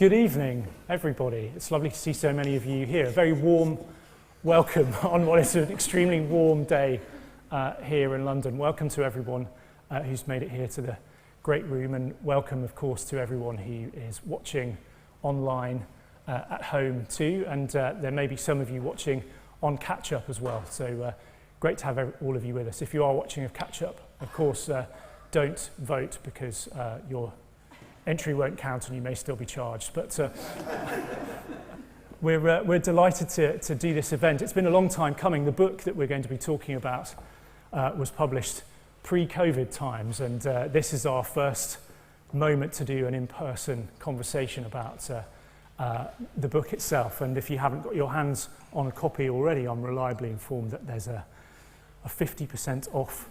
Good evening, everybody. It's lovely to see so many of you here. A very warm welcome on what is an extremely warm day here in London. Welcome to everyone who's made it here to the great room, and welcome, of course, to everyone who is watching online at home too, and there may be some of you watching on catch-up as well. So great to have all of you with us. If you are watching a catch-up, of course, don't vote because your entry won't count and you may still be charged. But we're delighted to do this event. It's been a long time coming. The book that we're going to be talking about was published pre-COVID times, and this is our first moment to do an in-person conversation about the book itself. And if you haven't got your hands on a copy already, I'm reliably informed that there's a 50% off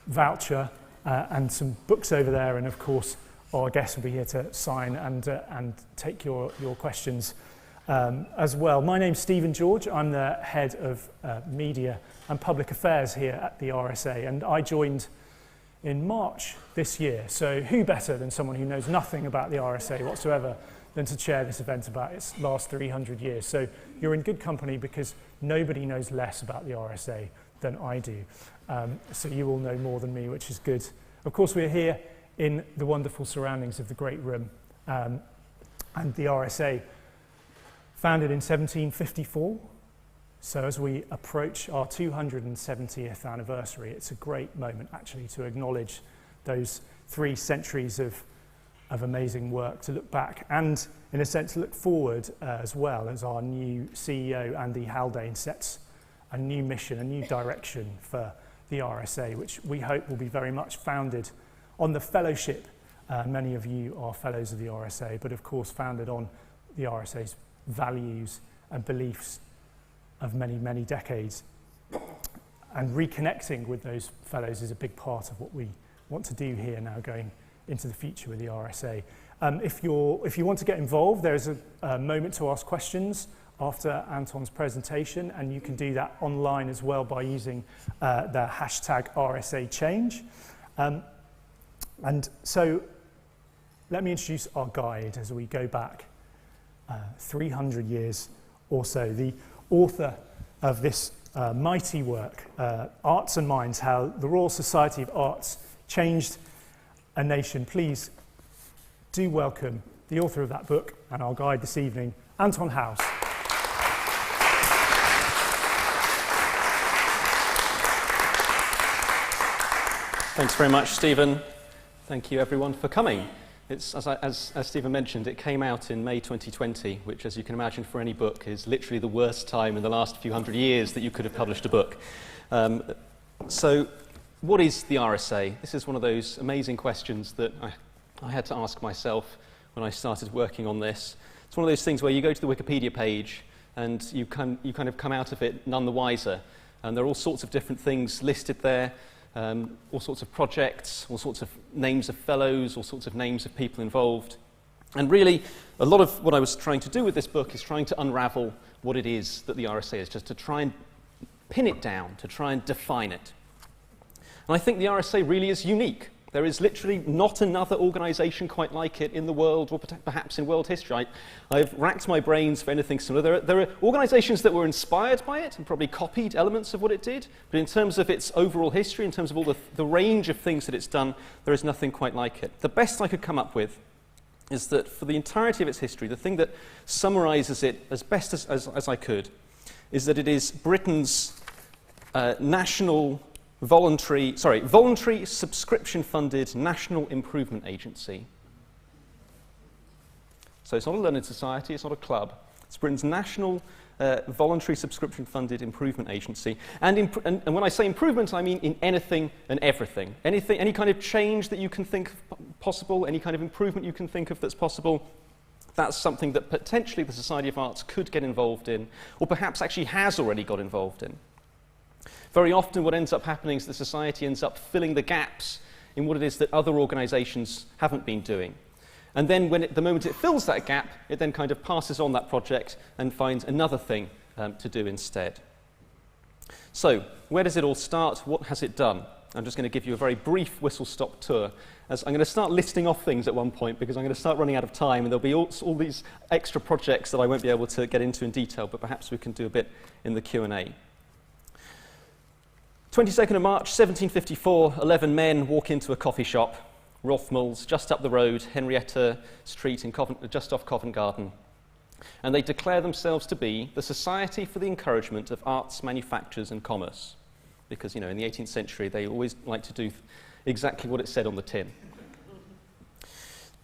voucher and some books over there, and of course our guests will be here to sign and take your questions as well. My name's Stephen George. I'm the head of media and public affairs here at the RSA, and I joined in March this year. So who better than someone who knows nothing about the RSA whatsoever than to chair this event about its last 300 years. So you're in good company because nobody knows less about the RSA than I do. So you all know more than me, which is good. Of course, we're here in the wonderful surroundings of the Great Room. And the RSA, founded in 1754. So as we approach our 270th anniversary, it's a great moment actually to acknowledge those 3 centuries of amazing work, to look back and, in a sense, look forward as well, as our new CEO, Andy Haldane, sets a new mission, a new direction for the RSA, which we hope will be very much founded on the fellowship. Many of you are fellows of the RSA, but of course founded on the RSA's values and beliefs of many, many decades. And reconnecting with those fellows is a big part of what we want to do here now going into the future with the RSA. If you want to get involved, there's a moment to ask questions after Anton's presentation, and you can do that online as well by using the hashtag RSA Change. And so let me introduce our guide as we go back 300 years or so. The author of this mighty work, Arts and Minds, How the Royal Society of Arts Changed a Nation. Please do welcome the author of that book and our guide this evening, Anton Howes. Thanks very much, Stephen. Thank you, everyone, for coming. It's, as Stephen mentioned, it came out in May 2020, which, as you can imagine, for any book, is literally the worst time in the last few hundred years that you could have published a book. So, what is the RSA? This is one of those amazing questions that I had to ask myself when I started working on this. It's one of those things where you go to the Wikipedia page and you kind of come out of it none the wiser. And there are all sorts of different things listed there. All sorts of projects, all sorts of names of fellows, all sorts of names of people involved. And really, a lot of what I was trying to do with this book is trying to unravel what it is that the RSA is, just to try and pin it down, to try and define it. And I think the RSA really is unique. There is literally not another organisation quite like it in the world, or perhaps in world history. I've racked my brains for anything similar. There are organisations that were inspired by it and probably copied elements of what it did, but in terms of its overall history, in terms of all the range of things that it's done, there is nothing quite like it. The best I could come up with is that for the entirety of its history, the thing that summarises it as best as I could is that it is Britain's voluntary subscription-funded national improvement agency. So it's not a learned society, it's not a club. It's Britain's national voluntary subscription-funded improvement agency. And when I say improvement, I mean in anything and everything. Any kind of change that you can think of possible, any kind of improvement you can think of that's possible, that's something that potentially the Society of Arts could get involved in, or perhaps actually has already got involved in. Very often what ends up happening is the society ends up filling the gaps in what it is that other organisations haven't been doing. And then the moment it fills that gap, it then kind of passes on that project and finds another thing to do instead. So, where does it all start? What has it done? I'm just going to give you a very brief whistle-stop tour. As I'm going to start listing off things at one point because I'm going to start running out of time, and there'll be all these extra projects that I won't be able to get into in detail, but perhaps we can do a bit in the Q&A. 22nd of March, 1754, 11 men walk into a coffee shop, Rothmell's, just up the road, Henrietta Street, just off Covent Garden. And they declare themselves to be the Society for the Encouragement of Arts, Manufactures and Commerce. Because, in the 18th century, they always like to do exactly what it said on the tin.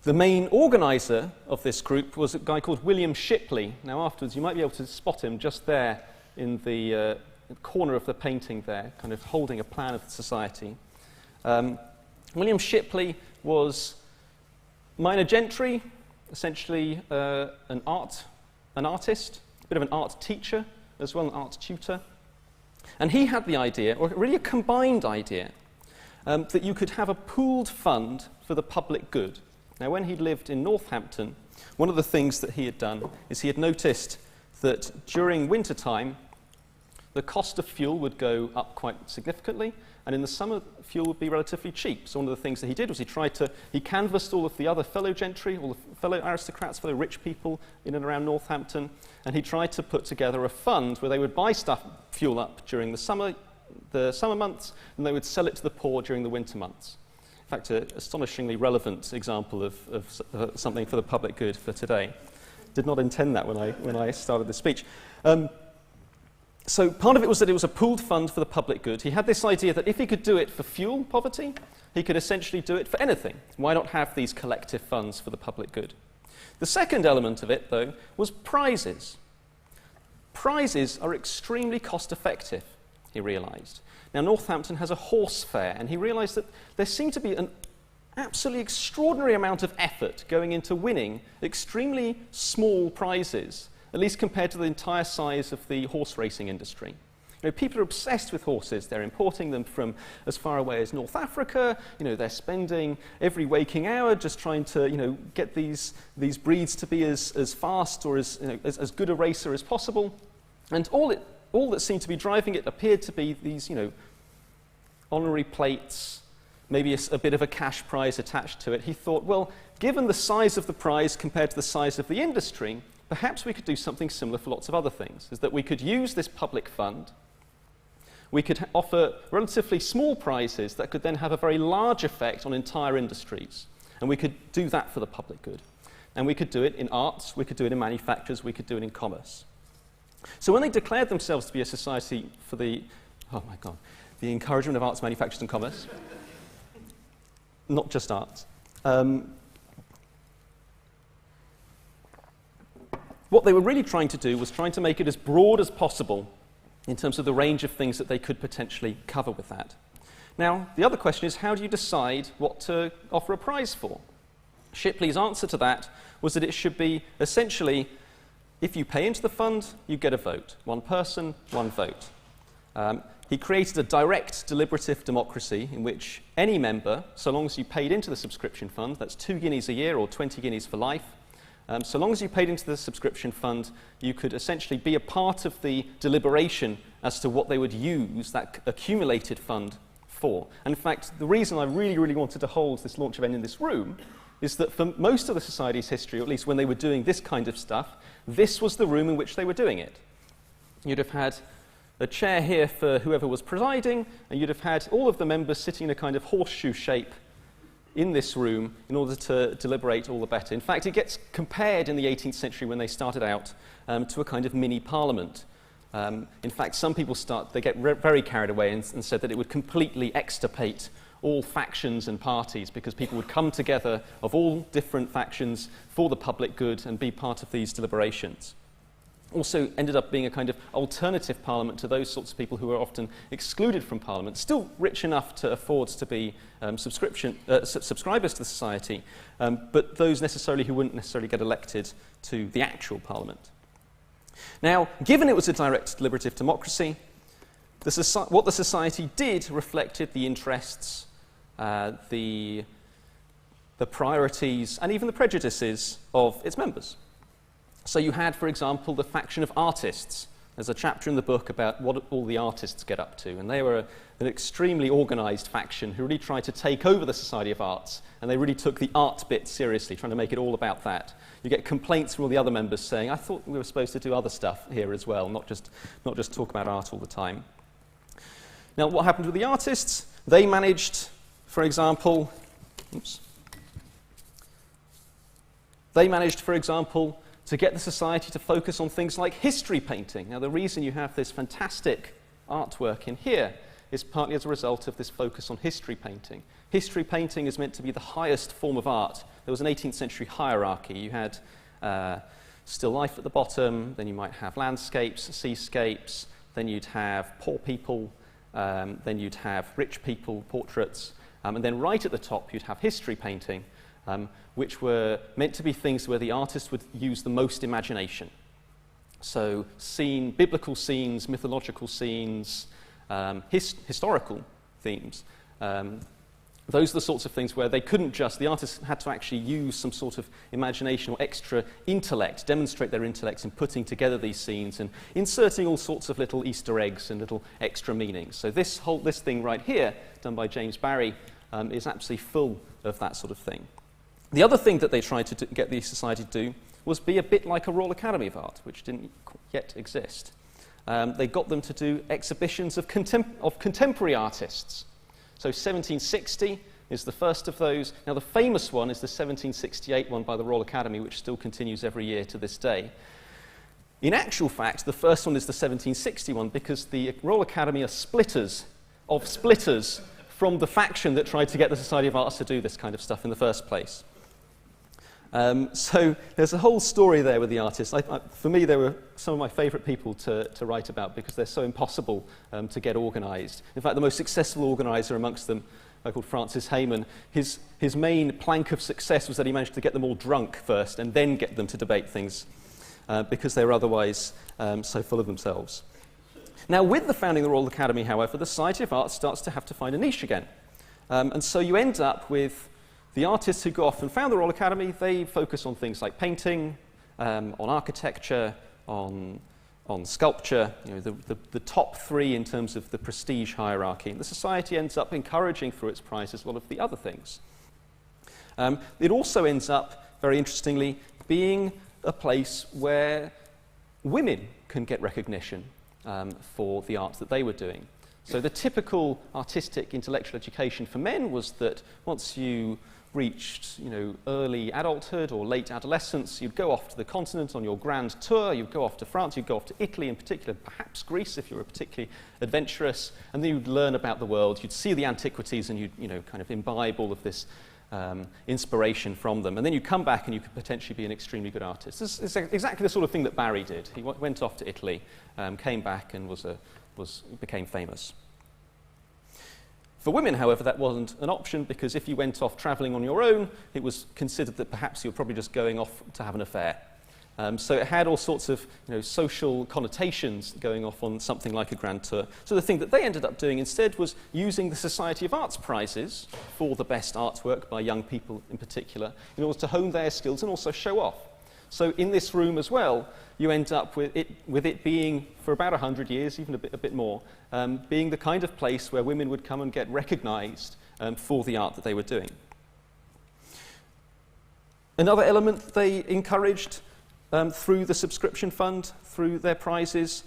The main organizer of this group was a guy called William Shipley. Now, afterwards, you might be able to spot him just there in the corner of the painting there, kind of holding a plan of the society. William Shipley was minor gentry, essentially an artist, a bit of an art teacher as well, an art tutor. And he had the idea, or really a combined idea, that you could have a pooled fund for the public good. Now, when he lived in Northampton, one of the things that he had done is he had noticed that during winter time, the cost of fuel would go up quite significantly, and in the summer, fuel would be relatively cheap. So one of the things that he did was he canvassed all of the other fellow gentry, all the fellow aristocrats, fellow rich people in and around Northampton, and he tried to put together a fund where they would buy fuel up during the summer months, and they would sell it to the poor during the winter months. In fact, an astonishingly relevant example of something for the public good for today. Did not intend that when I started the speech. So part of it was that it was a pooled fund for the public good. He had this idea that if he could do it for fuel poverty, he could essentially do it for anything. Why not have these collective funds for the public good? The second element of it, though, was prizes. Prizes are extremely cost-effective, he realised. Now, Northampton has a horse fair, and he realised that there seemed to be an absolutely extraordinary amount of effort going into winning extremely small prizes, at least compared to the entire size of the horse racing industry. People are obsessed with horses. They're importing them from as far away as North Africa. They're spending every waking hour just trying to, get these breeds to be as fast or as good a racer as possible. And all that seemed to be driving it appeared to be these, honorary plates, maybe a bit of a cash prize attached to it. He thought, well, given the size of the prize compared to the size of the industry, perhaps we could do something similar for lots of other things, is that we could use this public fund, we could offer relatively small prizes that could then have a very large effect on entire industries, and we could do that for the public good. And we could do it in arts, we could do it in manufactures, we could do it in commerce. So when they declared themselves to be a society for the encouragement of arts, manufactures and commerce, not just arts, what they were really trying to do was trying to make it as broad as possible in terms of the range of things that they could potentially cover with that. Now, the other question is, how do you decide what to offer a prize for? Shipley's answer to that was that it should be essentially, if you pay into the fund, you get a vote. One person, one vote. He created a direct deliberative democracy in which any member, so long as you paid into the subscription fund, that's 2 guineas a year or 20 guineas for life, so long as you paid into the subscription fund, you could essentially be a part of the deliberation as to what they would use that accumulated fund for. And in fact, the reason I really, really wanted to hold this launch event in this room is that for most of the society's history, or at least when they were doing this kind of stuff, this was the room in which they were doing it. You'd have had a chair here for whoever was presiding, and you'd have had all of the members sitting in a kind of horseshoe shape in this room in order to deliberate all the better. In fact, it gets compared in the 18th century when they started out to a kind of mini parliament. In fact, some people get very carried away and said that it would completely extirpate all factions and parties because people would come together of all different factions for the public good and be part of these deliberations. Also ended up being a kind of alternative parliament to those sorts of people who were often excluded from parliament, still rich enough to afford to be subscribers to the society, but those necessarily who wouldn't necessarily get elected to the actual parliament. Now, given it was a direct deliberative democracy, what the society did reflected the interests, the priorities, and even the prejudices of its members. So you had, for example, the faction of artists. There's a chapter in the book about what all the artists get up to, and they were an extremely organised faction who really tried to take over the Society of Arts, and they really took the art bit seriously, trying to make it all about that. You get complaints from all the other members saying, I thought we were supposed to do other stuff here as well, not just talk about art all the time. Now, what happened with the artists? They managed, for example, to get the society to focus on things like history painting. Now, the reason you have this fantastic artwork in here is partly as a result of this focus on history painting. History painting is meant to be the highest form of art. There was an 18th century hierarchy. You had still life at the bottom, then you might have landscapes, seascapes, then you'd have poor people, then you'd have rich people, portraits, and then right at the top you'd have history painting, which were meant to be things where the artist would use the most imagination. So biblical scenes, mythological scenes, historical themes. Those are the sorts of things where the artists had to actually use some sort of imagination or extra intellect, demonstrate their intellect in putting together these scenes and inserting all sorts of little Easter eggs and little extra meanings. So this thing right here, done by James Barry, is absolutely full of that sort of thing. The other thing that they tried to get the society to do was be a bit like a Royal Academy of Art, which didn't yet exist. They got them to do exhibitions of contemporary artists. So 1760 is the first of those. Now, the famous one is the 1768 one by the Royal Academy, which still continues every year to this day. In actual fact, the first one is the 1760 one because the Royal Academy are splitters from the faction that tried to get the Society of Arts to do this kind of stuff in the first place. So there's a whole story there with the artists. For me, they were some of my favourite people to write about because they're so impossible to get organised. In fact, the most successful organiser amongst them, a guy called Francis Hayman, his main plank of success was that he managed to get them all drunk first and then get them to debate things because they were otherwise so full of themselves. Now, with the founding of the Royal Academy, however, the Society of Arts starts to have to find a niche again. And so you end up with the artists who go off and found the Royal Academy. They focus on things like painting, on architecture, on sculpture, the top three in terms of the prestige hierarchy. And the society ends up encouraging through its prizes a lot of the other things. It also ends up, very interestingly, being a place where women can get recognition for the art that they were doing. So the typical artistic intellectual education for men was that once you reached early adulthood or late adolescence, you'd go off to the continent on your grand tour, you'd go off to France, you'd go off to Italy in particular, perhaps Greece if you were particularly adventurous, and then you'd learn about the world, you'd see the antiquities and you'd kind of imbibe all of this inspiration from them. And then you come back and you could potentially be an extremely good artist. This is exactly the sort of thing that Barry did. He went off to Italy, came back and became famous. For women, however, that wasn't an option because if you went off travelling on your own, it was considered that perhaps you were probably just going off to have an affair. So it had all sorts of social connotations going off on something like a grand tour. So the thing that they ended up doing instead was using the Society of Arts prizes for the best artwork by young people in particular in order to hone their skills and also show off. So in this room as well, you end up with it being, for about 100 years, even a bit more, being the kind of place where women would come and get recognised for the art that they were doing. Another element they encouraged through the subscription fund, through their prizes,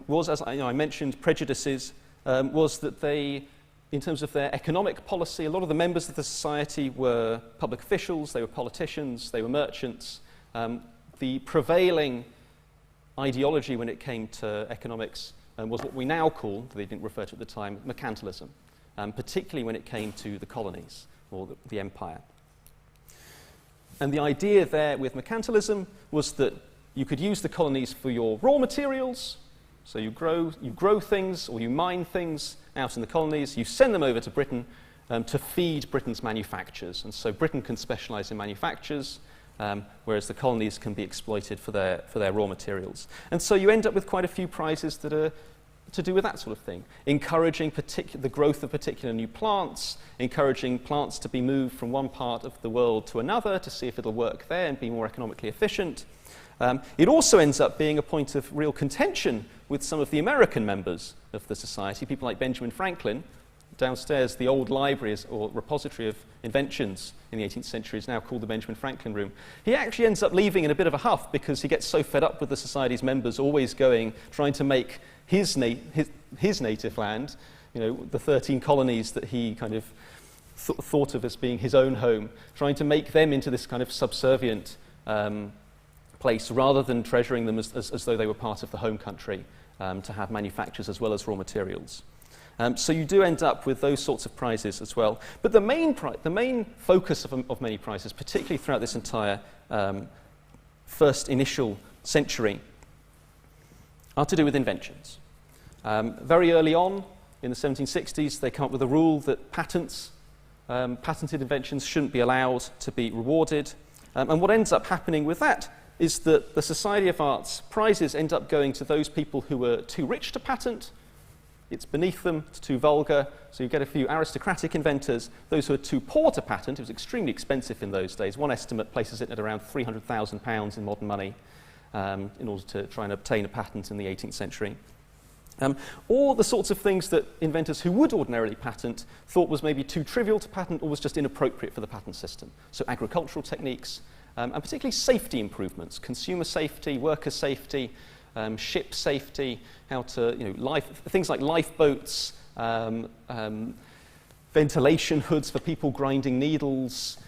was, as I mentioned, prejudices, was that they, in terms of their economic policy, a lot of the members of the society were public officials, they were politicians, they were merchants. The prevailing ideology when it came to economics was what we now call, they didn't refer to at the time, mercantilism, particularly when it came to the colonies or the empire. And the idea there with mercantilism was that you could use the colonies for your raw materials, so you grow things or you mine things out in the colonies, you send them over to Britain to feed Britain's manufactures. And so Britain can specialise in manufactures, whereas the colonies can be exploited for their raw materials. And so you end up with quite a few prizes that are to do with that sort of thing, encouraging the growth of particular new plants, encouraging plants to be moved from one part of the world to another to see if it'll work there and be more economically efficient, It also ends up being a point of real contention with some of the American members of the society, people like Benjamin Franklin. Downstairs, the old library or repository of inventions in the 18th century is now called the Benjamin Franklin Room. He actually ends up leaving in a bit of a huff because he gets so fed up with the society's members always trying to make his native land, the 13 colonies that he kind of thought of as being his own home, trying to make them into this kind of subservient place rather than treasuring them as though they were part of the home country, to have manufactures as well as raw materials. So you do end up with those sorts of prizes as well. But the main focus of many prizes, particularly throughout this entire first initial century, are to do with inventions. Very early on, in the 1760s, they come up with a rule that patented inventions shouldn't be allowed to be rewarded. And what ends up happening with that is that the Society of Arts prizes end up going to those people who were too rich to patent. It's beneath them, it's too vulgar, so you get a few aristocratic inventors. Those who are too poor to patent, it was extremely expensive in those days. One estimate places it at around £300,000 in modern money in order to try and obtain a patent in the 18th century. Or the sorts of things that inventors who would ordinarily patent thought was maybe too trivial to patent or was just inappropriate for the patent system. So agricultural techniques, and particularly safety improvements, consumer safety, worker safety, ship safety, things like lifeboats, ventilation hoods for people grinding needles,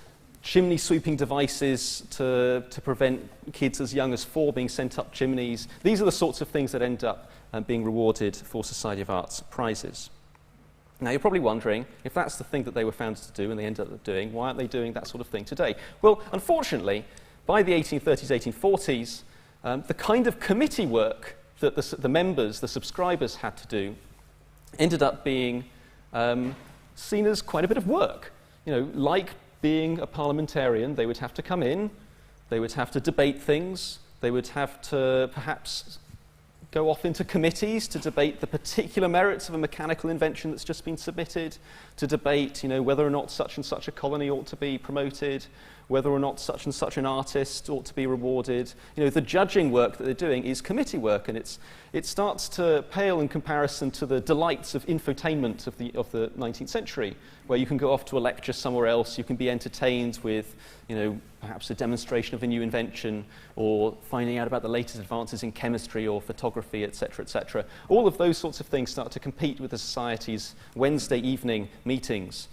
chimney sweeping devices to prevent kids as young as 4 being sent up chimneys. These are the sorts of things that end up being rewarded for Society of Arts prizes. Now you're probably wondering, if that's the thing that they were founded to do and they ended up doing, why aren't they doing that sort of thing today? Well, unfortunately, by the 1830s, 1840s, the kind of committee work that the members, the subscribers had to do ended up being seen as quite a bit of work. Like being a parliamentarian, they would have to come in, they would have to debate things, they would have to perhaps go off into committees to debate the particular merits of a mechanical invention that's just been submitted, to debate, whether or not such and such a colony ought to be promoted, whether or not such and such an artist ought to be rewarded. The judging work that they're doing is committee work, and it starts to pale in comparison to the delights of infotainment of the 19th century, where you can go off to a lecture somewhere else, you can be entertained with, perhaps a demonstration of a new invention, or finding out about the latest advances in chemistry or photography, etc., etc. All of those sorts of things start to compete with the society's Wednesday evening meetings,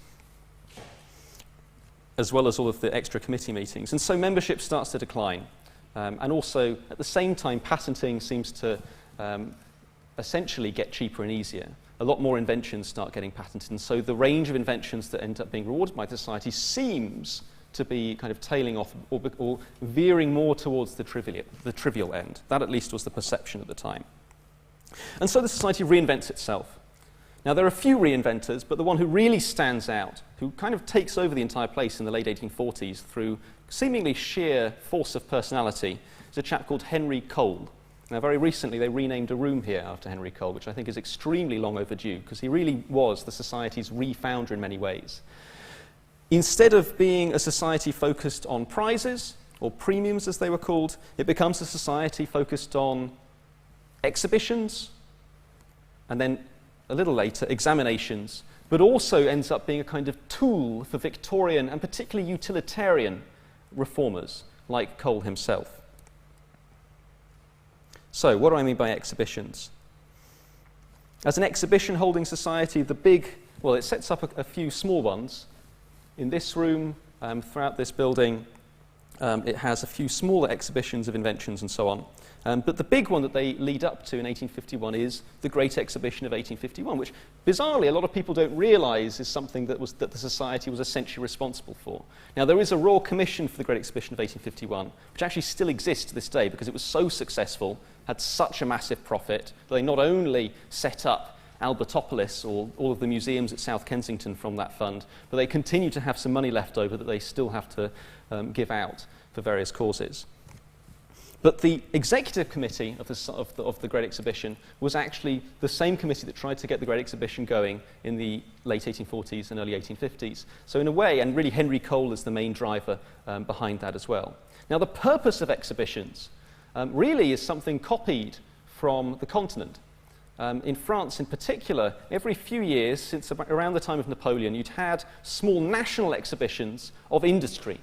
as well as all of the extra committee meetings. And so membership starts to decline. And also, at the same time, patenting seems to essentially get cheaper and easier. A lot more inventions start getting patented, and so the range of inventions that end up being rewarded by society seems to be kind of tailing off or veering more towards the trivial end. That at least was the perception at the time. And so the society reinvents itself. Now, there are a few reinventors, but the one who really stands out, who kind of takes over the entire place in the late 1840s through seemingly sheer force of personality, is a chap called Henry Cole. Now, very recently, they renamed a room here after Henry Cole, which I think is extremely long overdue, because he really was the society's refounder in many ways. Instead of being a society focused on prizes, or premiums as they were called, it becomes a society focused on exhibitions, and then a little later, examinations, but also ends up being a kind of tool for Victorian and particularly utilitarian reformers, like Cole himself. So, what do I mean by exhibitions? As an exhibition-holding society, it sets up a few small ones. In this room, throughout this building, it has a few smaller exhibitions of inventions and so on. But the big one that they lead up to in 1851 is the Great Exhibition of 1851, which, bizarrely, a lot of people don't realise is something that the society was essentially responsible for. Now, there is a Royal Commission for the Great Exhibition of 1851, which actually still exists to this day because it was so successful, had such a massive profit, that they not only set up Albertopolis or all of the museums at South Kensington from that fund, but they continue to have some money left over that they still have to give out for various causes. But the executive committee of the Great Exhibition was actually the same committee that tried to get the Great Exhibition going in the late 1840s and early 1850s. So in a way, and really Henry Cole is the main driver behind that as well. Now, the purpose of exhibitions really is something copied from the continent. In France in particular, every few years, since around the time of Napoleon, you'd had small national exhibitions of industry,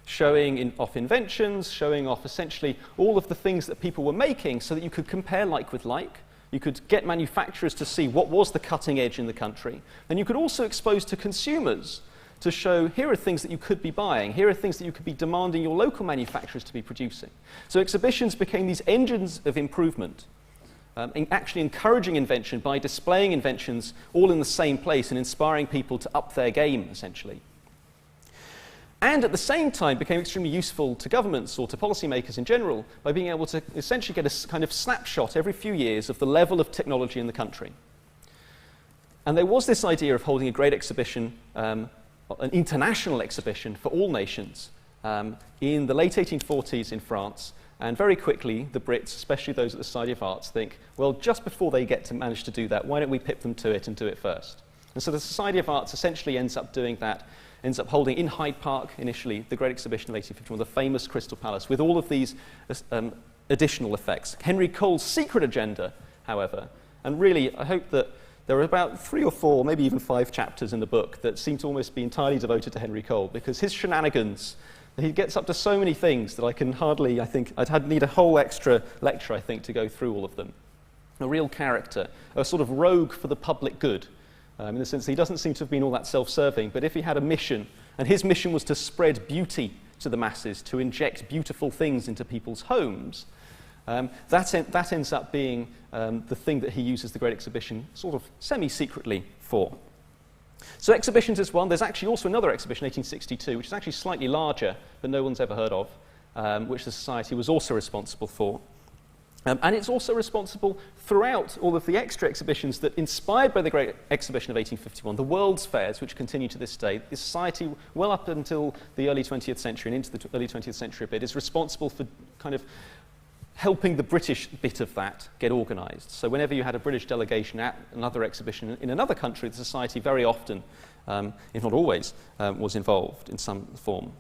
showing off inventions, showing off essentially all of the things that people were making so that you could compare like with like. You could get manufacturers to see what was the cutting edge in the country. And you could also expose to consumers to show, here are things that you could be buying, here are things that you could be demanding your local manufacturers to be producing. So exhibitions became these engines of improvement, actually encouraging invention by displaying inventions all in the same place and inspiring people to up their game, essentially. And at the same time became extremely useful to governments or to policymakers in general by being able to essentially get a kind of snapshot every few years of the level of technology in the country. And there was this idea of holding a great exhibition, an international exhibition for all nations in the late 1840s in France. And very quickly, the Brits, especially those at the Society of Arts, think, well, just before they get to manage to do that, why don't we pip them to it and do it first? And so the Society of Arts essentially ends up doing that, ends up holding in Hyde Park, initially, the Great Exhibition of 1851, the famous Crystal Palace, with all of these additional effects. Henry Cole's secret agenda, however, and really, I hope that there are about 3 or 4, maybe even 5 chapters in the book that seem to almost be entirely devoted to Henry Cole, because his shenanigans, he gets up to so many things that I can hardly, I think, need a whole extra lecture, I think, to go through all of them. A real character, a sort of rogue for the public good, in the sense that he doesn't seem to have been all that self-serving, but if he had a mission, and his mission was to spread beauty to the masses, to inject beautiful things into people's homes, that ends up being the thing that he uses the Great Exhibition sort of semi-secretly for. So exhibitions is one. There's actually also another exhibition, 1862, which is actually slightly larger, but no one's ever heard of, which the Society was also responsible for. And it's also responsible throughout all of the extra exhibitions that, inspired by the Great Exhibition of 1851, the World's Fairs, which continue to this day, the Society, well up until the early 20th century and into the early 20th century a bit, is responsible for kind of helping the British bit of that get organised. So whenever you had a British delegation at another exhibition in another country, the Society very often, if not always, was involved in some form.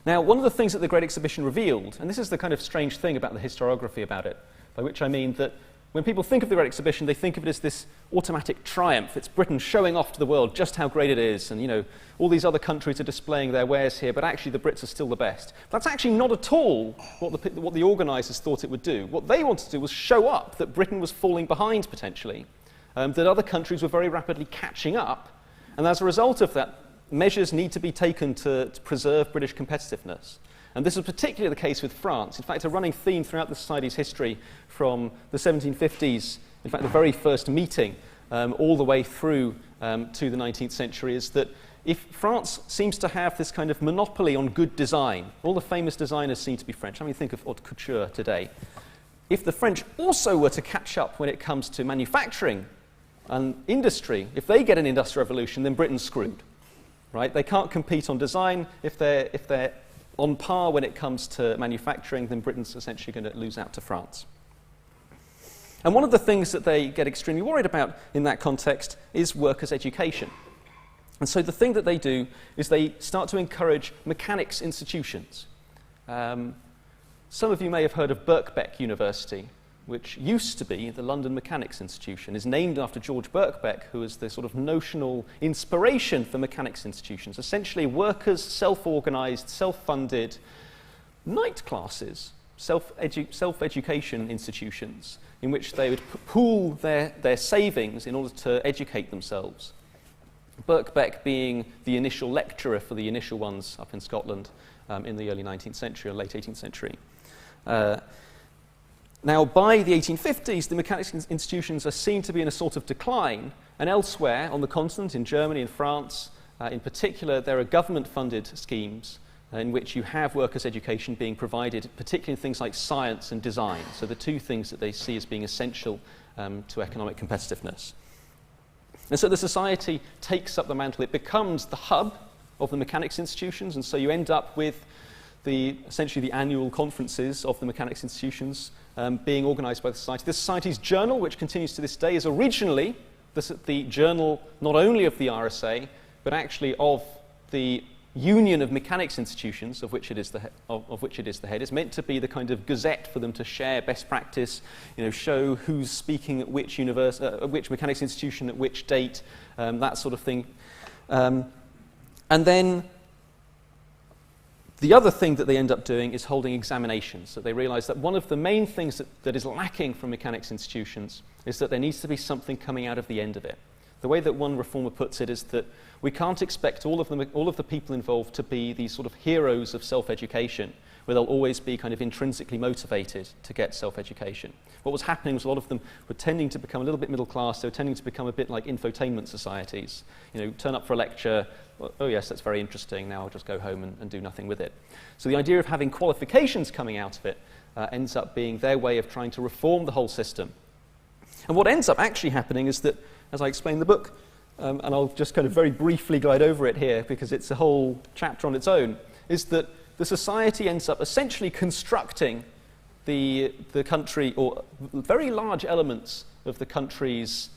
Now, one of the things that the Great Exhibition revealed, and this is the kind of strange thing about the historiography about it, by which I mean that when people think of the Great Exhibition, they think of it as this automatic triumph. It's Britain showing off to the world just how great it is, and all these other countries are displaying their wares here, but actually the Brits are still the best. That's actually not at all what the organisers thought it would do. What they wanted to do was show up that Britain was falling behind, potentially, that other countries were very rapidly catching up, and as a result of that, measures need to be taken to preserve British competitiveness. And this is particularly the case with France. In fact, a running theme throughout the Society's history from the 1750s, in fact, the very first meeting, all the way through to the 19th century, is that if France seems to have this kind of monopoly on good design, all the famous designers seem to be French. I mean, think of haute couture today. If the French also were to catch up when it comes to manufacturing and industry, if they get an industrial revolution, then Britain's screwed. Right? They can't compete on design. If they're on par when it comes to manufacturing, then Britain's essentially going to lose out to France. And one of the things that they get extremely worried about in that context is workers' education. And so the thing that they do is they start to encourage mechanics institutions. Some of you may have heard of Birkbeck University, which used to be the London Mechanics Institution, is named after George Birkbeck, who was the sort of notional inspiration for mechanics institutions, essentially workers' self-organised, self-funded night classes, self-education institutions, in which they would pool their savings in order to educate themselves. Birkbeck being the initial lecturer for the initial ones up in Scotland in the early 19th century or late 18th century. Now, by the 1850s, the mechanics institutions are seen to be in a sort of decline, and elsewhere on the continent, in Germany and France in particular, there are government-funded schemes in which you have workers' education being provided, particularly in things like science and design, so the two things that they see as being essential to economic competitiveness. And so the Society takes up the mantle. It becomes the hub of the mechanics institutions, and so you end up with essentially the annual conferences of the mechanics institutions being organised by the Society. The Society's journal, which continues to this day, is originally the journal not only of the RSA, but actually of the union of mechanics institutions, of which it is the head. It's meant to be the kind of gazette for them to share best practice, show who's speaking at which which mechanics institution at which date, that sort of thing. And then the other thing that they end up doing is holding examinations. So they realize that one of the main things that is lacking from mechanics institutions is that there needs to be something coming out of the end of it. The way that one reformer puts it is that we can't expect all of the people involved to be these sort of heroes of self-education, where they'll always be kind of intrinsically motivated to get self-education. What was happening was a lot of them were tending to become a little bit middle class. They were tending to become a bit like infotainment societies. Turn up for a lecture, oh yes, that's very interesting, now I'll just go home and do nothing with it. So the idea of having qualifications coming out of it ends up being their way of trying to reform the whole system. And what ends up actually happening is that, as I explain in the book, and I'll just kind of very briefly glide over it here because it's a whole chapter on its own, is that the society ends up essentially constructing the country, or very large elements of the country's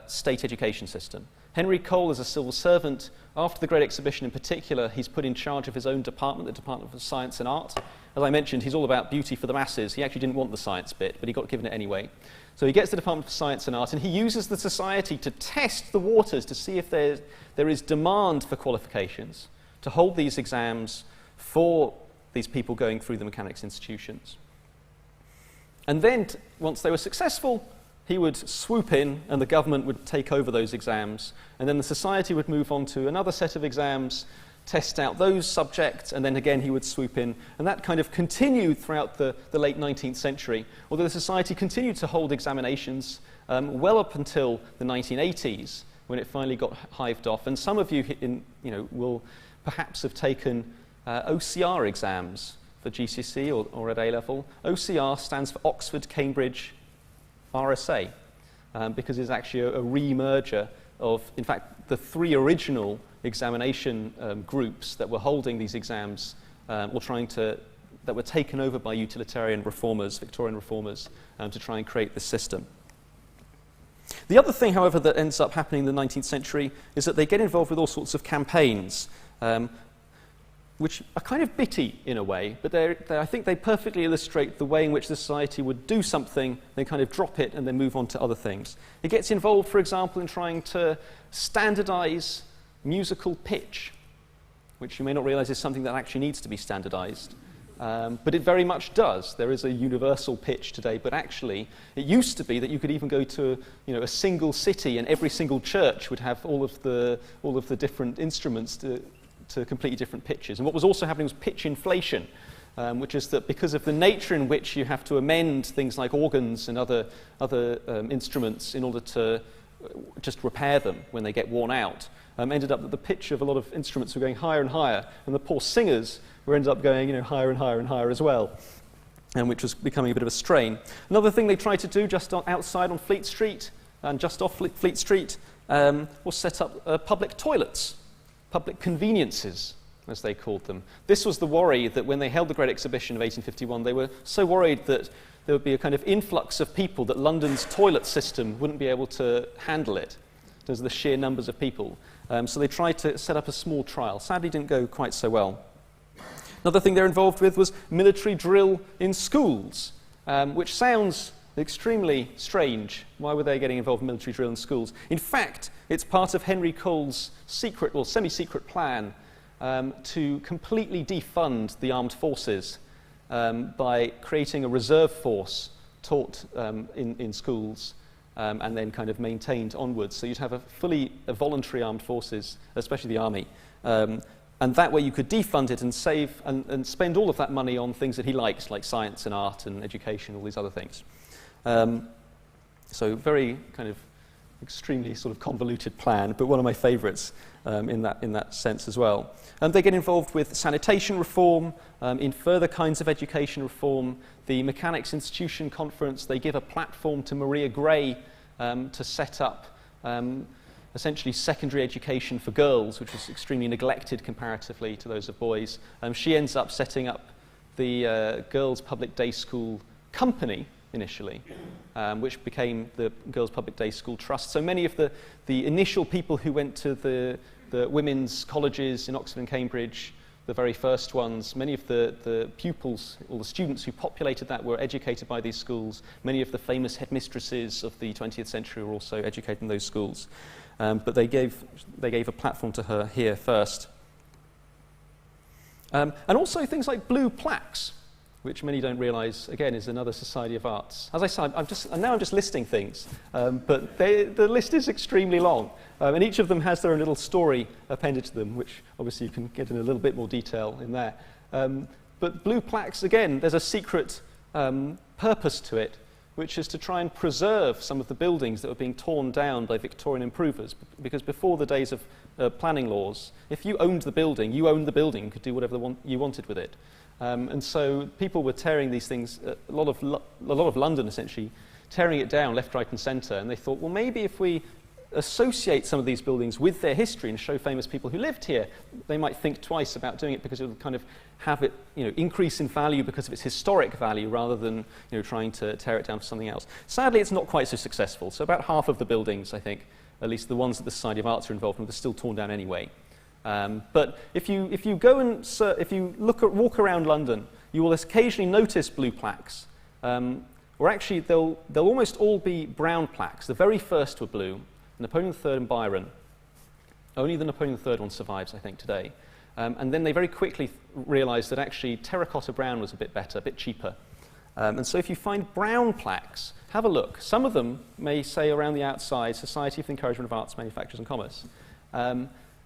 state education system. Henry Cole is a civil servant. After the Great Exhibition in particular, he's put in charge of his own department, the Department of Science and Art. As I mentioned, he's all about beauty for the masses. He actually didn't want the science bit, but he got given it anyway. So he gets the Department of Science and Art, and he uses the society to test the waters to see if there is demand for qualifications, to hold these exams for these people going through the mechanics institutions. And then, once they were successful, he would swoop in and the government would take over those exams, and then the society would move on to another set of exams, test out those subjects, and then again he would swoop in. And that kind of continued throughout the late 19th century, although the society continued to hold examinations well up until the 1980s, when it finally got hived off. And some of you will perhaps have taken OCR exams for GCSE or at A-level. OCR stands for Oxford, Cambridge, RSA, because it's actually a re-merger of, in fact, the three original examination groups that were holding these exams that were taken over by utilitarian reformers, Victorian reformers, to try and create this system. The other thing, however, that ends up happening in the 19th century is that they get involved with all sorts of campaigns, which are kind of bitty in a way, but I think they perfectly illustrate the way in which the society would do something, then kind of drop it, and then move on to other things. It gets involved, for example, in trying to standardize musical pitch, which you may not realize is something that actually needs to be standardized. But it very much does. There is a universal pitch today, but actually it used to be that you could even go to a single city and every single church would have all of the different instruments to completely different pitches. And what was also happening was pitch inflation, which is that because of the nature in which you have to amend things like organs and other instruments in order to just repair them when they get worn out, ended up that the pitch of a lot of instruments were going higher and higher, and the poor singers were ended up going higher and higher and higher as well, and which was becoming a bit of a strain. Another thing they tried to do just outside on Fleet Street and just off Fleet Street was set up public toilets, public conveniences, as they called them. This was the worry that when they held the Great Exhibition of 1851, they were so worried that there would be a kind of influx of people that London's toilet system wouldn't be able to handle it, because of the sheer numbers of people. So they tried to set up a small trial. Sadly, didn't go quite so well. Another thing they're involved with was military drill in schools, which sounds extremely strange. Why were they getting involved in military drill in schools? In fact, it's part of Henry Cole's secret or semi-secret plan to completely defund the armed forces by creating a reserve force taught in schools and then kind of maintained onwards. So you'd have a voluntary armed forces, especially the army. And that way you could defund it and save and spend all of that money on things that he likes, like science and art and education, all these other things. So very kind of extremely sort of convoluted plan, but one of my favourites in that sense as well. They get involved with sanitation reform, in further kinds of education reform. The Mechanics Institution Conference, they give a platform to Maria Gray to set up essentially secondary education for girls, which was extremely neglected comparatively to those of boys. She ends up setting up the Girls' Public Day School Company initially, which became the Girls' Public Day School Trust. So many of the initial people who went to the the women's colleges in Oxford and Cambridge, the very first ones, many of the pupils or the students who populated that were educated by these schools. Many of the famous headmistresses of the 20th century were also educated in those schools. But they gave a platform to her here first. And also things like blue plaques, which many don't realise, again, is another society of arts. As I said, now I'm just listing things, but the list is extremely long, and each of them has their own little story appended to them, which obviously you can get in a little bit more detail in there. But blue plaques, again, there's a secret purpose to it, which is to try and preserve some of the buildings that were being torn down by Victorian improvers, because before the days of planning laws, if you owned the building, you could do whatever you wanted with it. And so people were tearing these things, a lot of London essentially, tearing it down left, right and centre, and they thought, well, maybe if we associate some of these buildings with their history and show famous people who lived here, they might think twice about doing it, because it would kind of have it, increase in value because of its historic value rather than, trying to tear it down for something else. Sadly, it's not quite so successful. So about half of the buildings, I think, at least the ones that the Society of Arts are involved in, are still torn down anyway. But if you go and walk around London, you will occasionally notice blue plaques, or actually they'll almost all be brown plaques. The very first were blue, Napoleon III and Byron. Only the Napoleon III one survives, I think, today. And then they very quickly realised that actually terracotta brown was a bit better, a bit cheaper. And so if you find brown plaques, have a look. Some of them may say around the outside, Society for the Encouragement of Arts, Manufactures and Commerce.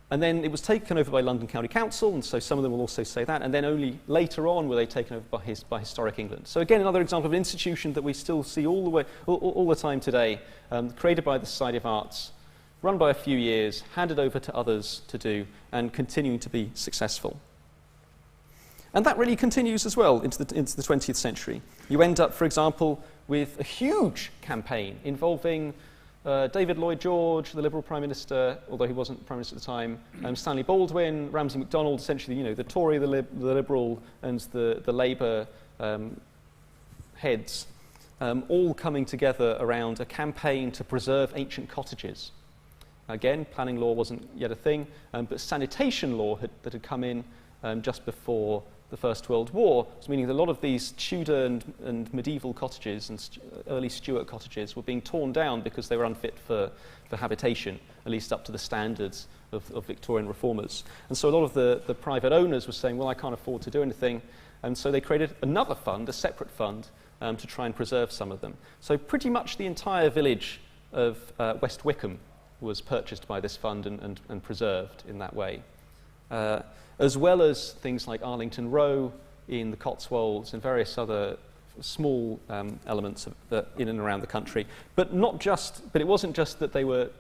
And then it was taken over by London County Council, and so some of them will also say that, and then only later on were they taken over by Historic England. So again, another example of an institution that we still see all the time today, created by the Society of Arts, run by a few years, handed over to others to do, and continuing to be successful. And that really continues as well into the 20th century. You end up, for example, with a huge campaign involving David Lloyd George, the Liberal Prime Minister, although he wasn't Prime Minister at the time, Stanley Baldwin, Ramsay MacDonald, essentially, the Tory, the Liberal, and the Labour heads, all coming together around a campaign to preserve ancient cottages. Again, planning law wasn't yet a thing, but sanitation law that had come in just before the First World War, meaning that a lot of these Tudor and medieval cottages and early Stuart cottages were being torn down because they were unfit for habitation, at least up to the standards of Victorian reformers. And so a lot of the private owners were saying, well, I can't afford to do anything, and so they created another fund, a separate fund, to try and preserve some of them. So pretty much the entire village of West Wickham was purchased by this fund and preserved in that way. As well as things like Arlington Row in the Cotswolds and various other small elements in and around the country. But it wasn't just that they were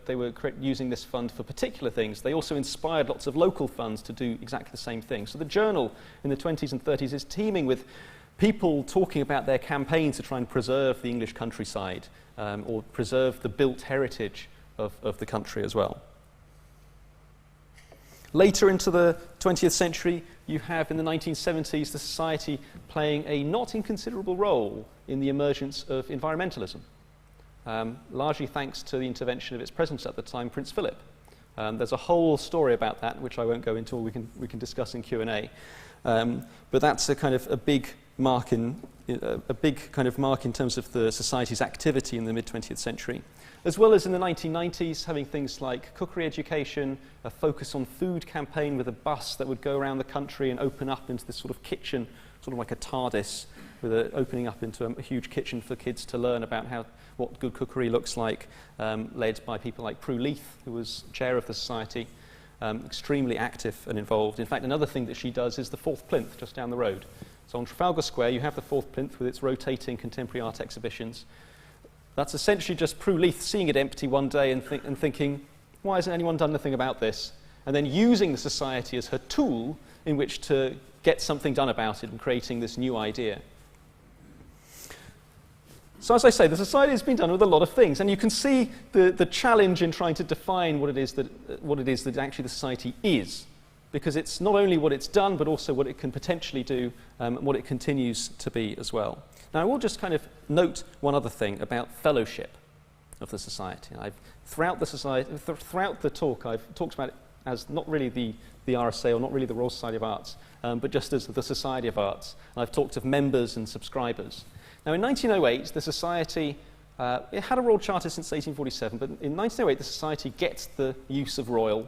using this fund for particular things. They also inspired lots of local funds to do exactly the same thing. So the journal in the 20s and 30s is teeming with people talking about their campaigns to try and preserve the English countryside or preserve the built heritage of the country as well. Later into the 20th century, you have in the 1970s the Society playing a not inconsiderable role in the emergence of environmentalism, largely thanks to the intervention of its president at the time, Prince Philip. There's a whole story about that, which I won't go into, or we can discuss in Q&A. But that's a kind of a big mark in terms of the Society's activity in the mid-20th century. As well as in the 1990s, having things like cookery education, a focus on food campaign with a bus that would go around the country and open up into this sort of kitchen, sort of like a TARDIS, with opening up into a huge kitchen for kids to learn about what good cookery looks like, led by people like Prue Leith, who was chair of the Society, extremely active and involved. In fact, another thing that she does is the Fourth Plinth, just down the road. So on Trafalgar Square, you have the Fourth Plinth with its rotating contemporary art exhibitions. That's essentially just Prue Leith seeing it empty one day and thinking, why hasn't anyone done anything about this? And then using the Society as her tool in which to get something done about it and creating this new idea. So as I say, the Society has been done with a lot of things, and you can see the challenge in trying to define what it is that actually the Society is, because it's not only what it's done, but also what it can potentially do and what it continues to be as well. Now, I will just kind of note one other thing about fellowship of the Society. Throughout the talk, I've talked about as not really the RSA or not really the Royal Society of Arts, but just as the Society of Arts. And I've talked of members and subscribers. Now, in 1908, the Society, it had a Royal Charter since 1847, but in 1908, the Society gets the use of Royal.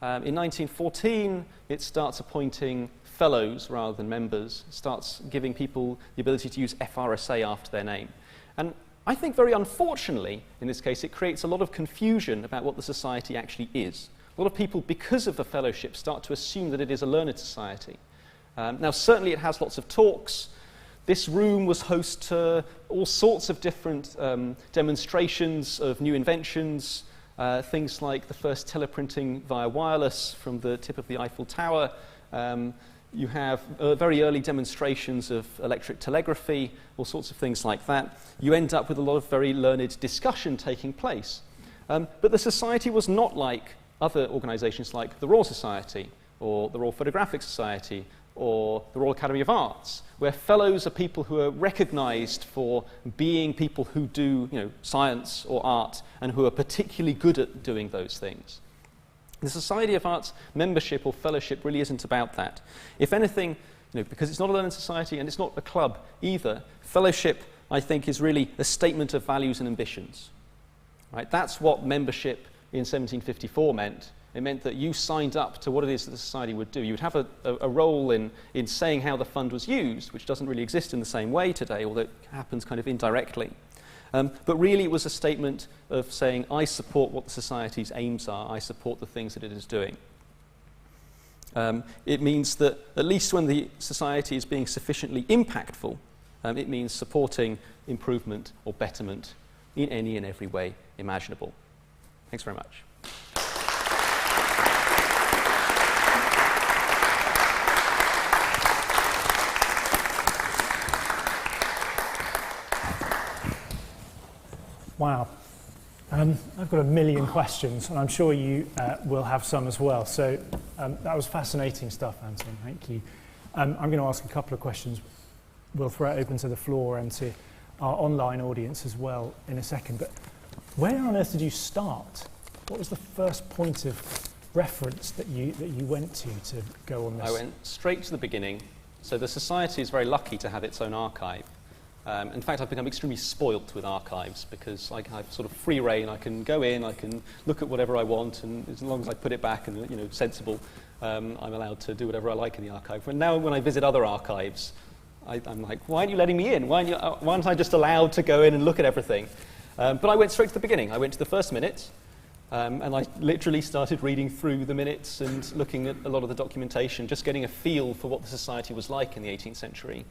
In 1914, it starts appointing fellows rather than members, starts giving people the ability to use FRSA after their name. And I think very unfortunately, in this case, it creates a lot of confusion about what the society actually is. A lot of people, because of the fellowship, start to assume that it is a learned society. Now, certainly it has lots of talks. This room was host to all sorts of different demonstrations of new inventions, things like the first teleprinting via wireless from the tip of the Eiffel Tower. You have very early demonstrations of electric telegraphy, all sorts of things like that. You end up with a lot of very learned discussion taking place. But the society was not like other organisations like the Royal Society or the Royal Photographic Society or the Royal Academy of Arts, where fellows are people who are recognised for being people who do, science or art and who are particularly good at doing those things. The Society of Arts membership or fellowship really isn't about that. If anything, because it's not a learned society and it's not a club either, fellowship, I think, is really a statement of values and ambitions. Right? That's what membership in 1754 meant. It meant that you signed up to what it is that the society would do. You would have a role in saying how the fund was used, which doesn't really exist in the same way today, although it happens kind of indirectly. But really it was a statement of saying, I support what the society's aims are, I support the things that it is doing. It means that at least when the society is being sufficiently impactful, it means supporting improvement or betterment in any and every way imaginable. Thanks very much. Wow. I've got a million questions, and I'm sure you will have some as well. So that was fascinating stuff, Anton. Thank you. I'm going to ask a couple of questions. We'll throw it open to the floor and to our online audience as well in a second. But where on earth did you start? What was the first point of reference that you went to go on this? I went straight to the beginning. So the society is very lucky to have its own archive. In fact, I've become extremely spoilt with archives because I have sort of free reign. I can go in, I can look at whatever I want, and as long as I put it back and sensible, I'm allowed to do whatever I like in the archive. And now when I visit other archives, I'm like, why aren't you letting me in? Why aren't I just allowed to go in and look at everything? But I went straight to the beginning. I went to the first minutes, and I literally started reading through the minutes and looking at a lot of the documentation, just getting a feel for what the society was like in the 18th century.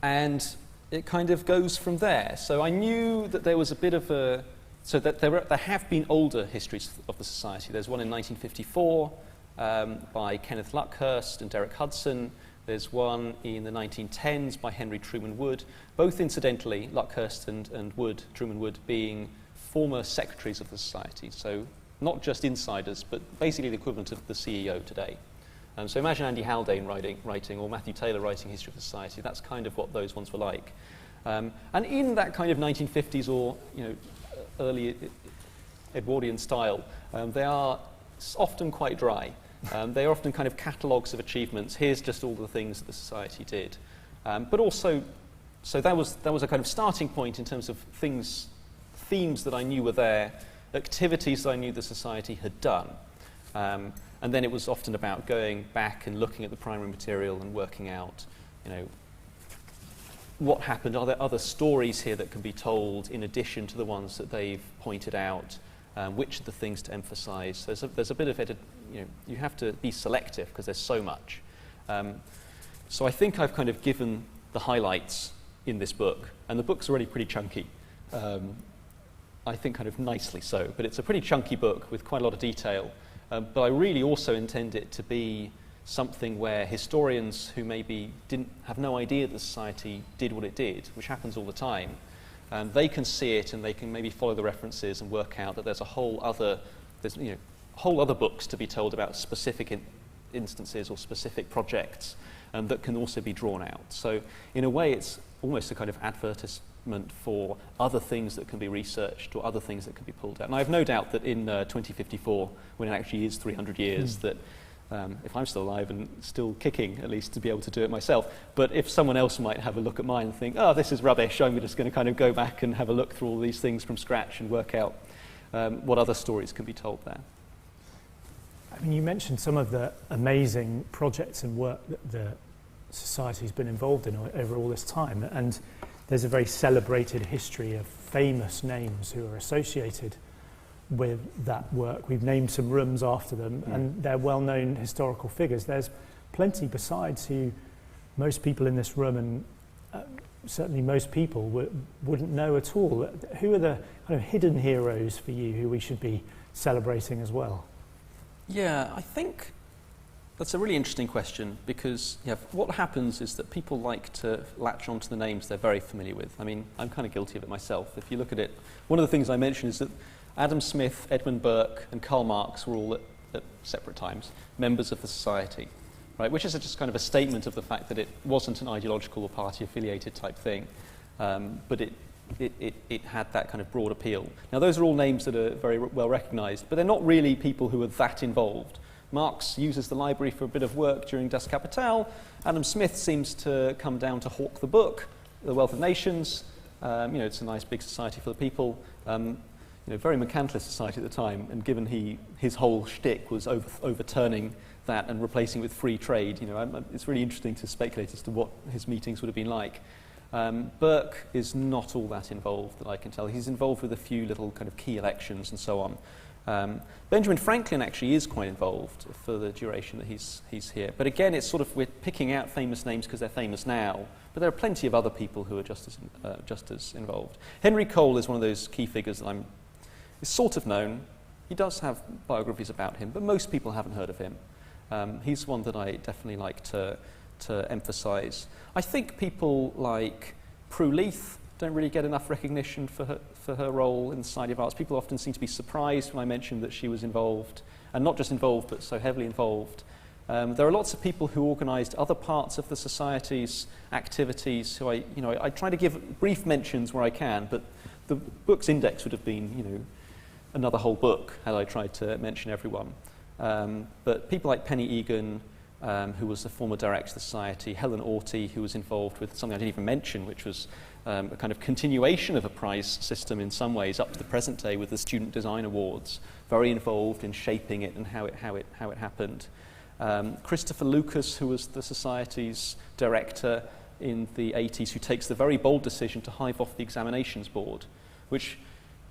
And it kind of goes from there. So I knew that there was a bit of a... So that there have been older histories of the society. There's one in 1954 by Kenneth Luckhurst and Derek Hudson. There's one in the 1910s by Henry Truman Wood. Both, incidentally, Luckhurst and Truman Wood, being former secretaries of the society. So not just insiders, but basically the equivalent of the CEO today. So imagine Andy Haldane writing, or Matthew Taylor writing History of the Society. That's kind of what those ones were like. And in that kind of 1950s or early Edwardian style, they are often quite dry. They are often kind of catalogues of achievements. Here's just all the things that the society did. But also, so that was a kind of starting point in terms of themes that I knew were there, activities that I knew the society had done. And then it was often about going back and looking at the primary material and working out, what happened. Are there other stories here that can be told in addition to the ones that they've pointed out? Which are the things to emphasize? There's a bit of it, you have to be selective because there's so much. So I think I've kind of given the highlights in this book, and the book's already pretty chunky. I think kind of nicely so, but it's a pretty chunky book with quite a lot of detail. But I really also intend it to be something where historians who maybe have no idea that the society did what it did, which happens all the time, they can see it and they can maybe follow the references and work out that there's whole other books to be told about specific instances or specific projects that can also be drawn out. So in a way, it's almost a kind of precedent for other things that can be researched or other things that can be pulled out. And I have no doubt that in 2054, when it actually is 300 years, that if I'm still alive and still kicking, at least to be able to do it myself, but if someone else might have a look at mine and think, oh, this is rubbish, I'm just going to kind of go back and have a look through all these things from scratch and work out what other stories can be told there. I mean, you mentioned some of the amazing projects and work that the Society's been involved in over all this time, and there's a very celebrated history of famous names who are associated with that work. We've named some rooms after them, and they're well-known historical figures. There's plenty besides who most people in this room, and certainly most people, wouldn't know at all. Who are the kind of hidden heroes for you who we should be celebrating as well? Yeah, I think that's a really interesting question, because what happens is that people like to latch onto the names they're very familiar with. I mean, I'm kind of guilty of it myself. If you look at it, one of the things I mentioned is that Adam Smith, Edmund Burke, and Karl Marx were all at separate times members of the Society, right? Which is just kind of a statement of the fact that it wasn't an ideological or party-affiliated type thing, but it had that kind of broad appeal. Now, those are all names that are very well recognised, but they're not really people who are that involved. Marx uses the library for a bit of work during Das Kapital. Adam Smith seems to come down to hawk the book, The Wealth of Nations. It's a nice big society for the people. Very mercantilist society at the time, and given his whole shtick was overturning that and replacing it with free trade, it's really interesting to speculate as to what his meetings would have been like. Burke is not all that involved, that I can tell. He's involved with a few little kind of key elections and so on. Benjamin Franklin actually is quite involved for the duration that he's here. But again, it's sort of, we're picking out famous names because they're famous now, but there are plenty of other people who are just as involved. Henry Cole is one of those key figures that is sort of known. He does have biographies about him, but most people haven't heard of him. He's one that I definitely like to emphasise. I think people like Prue Leith don't really get enough recognition for her role in the Society of Arts. People often seem to be surprised when I mention that she was involved, and not just involved, but so heavily involved. There are lots of people who organised other parts of the Society's activities who I try to give brief mentions where I can, but the book's index would have been, another whole book had I tried to mention everyone. But people like Penny Egan, who was the former director of the Society, Helen Orty, who was involved with something I didn't even mention, which was a kind of continuation of a prize system in some ways up to the present day with the Student Design Awards, very involved in shaping it and how it happened. Christopher Lucas, who was the Society's director in the 80s, who takes the very bold decision to hive off the examinations board, which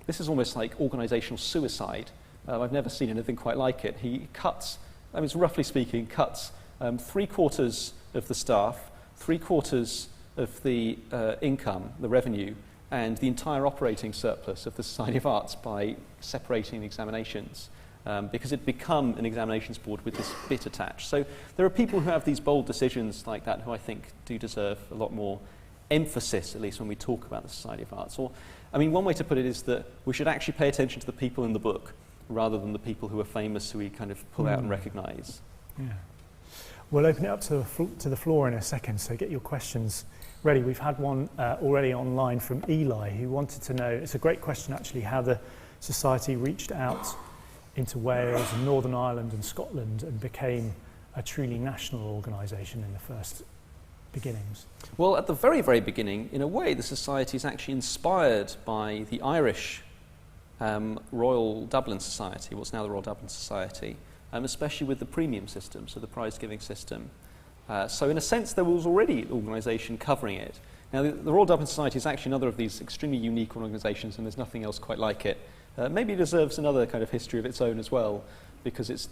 this is almost like organisational suicide. I've never seen anything quite like it. He cuts, roughly speaking, cuts 3/4 of the staff, 3/4 of the income, the revenue, and the entire operating surplus of the Society of Arts by separating the examinations, because it become an examinations board with this bit attached. So there are people who have these bold decisions like that who I think do deserve a lot more emphasis, at least when we talk about the Society of Arts. One way to put it is that we should actually pay attention to the people in the book rather than the people who are famous who we kind of pull out and recognise. Yeah. We'll open it up to the floor in a second, so get your questions ready. We've had one already online from Eli, who wanted to know, it's a great question actually, how the Society reached out into Wales and Northern Ireland and Scotland and became a truly national organisation in the first beginnings. Well, at the very, very beginning, in a way, the Society is actually inspired by the Irish Royal Dublin Society, what's now the Royal Dublin Society, especially with the premium system, so the prize-giving system. So in a sense, there was already an organisation covering it. Now, the Royal Dublin Society is actually another of these extremely unique organisations, and there's nothing else quite like it. Maybe it deserves another kind of history of its own as well, because it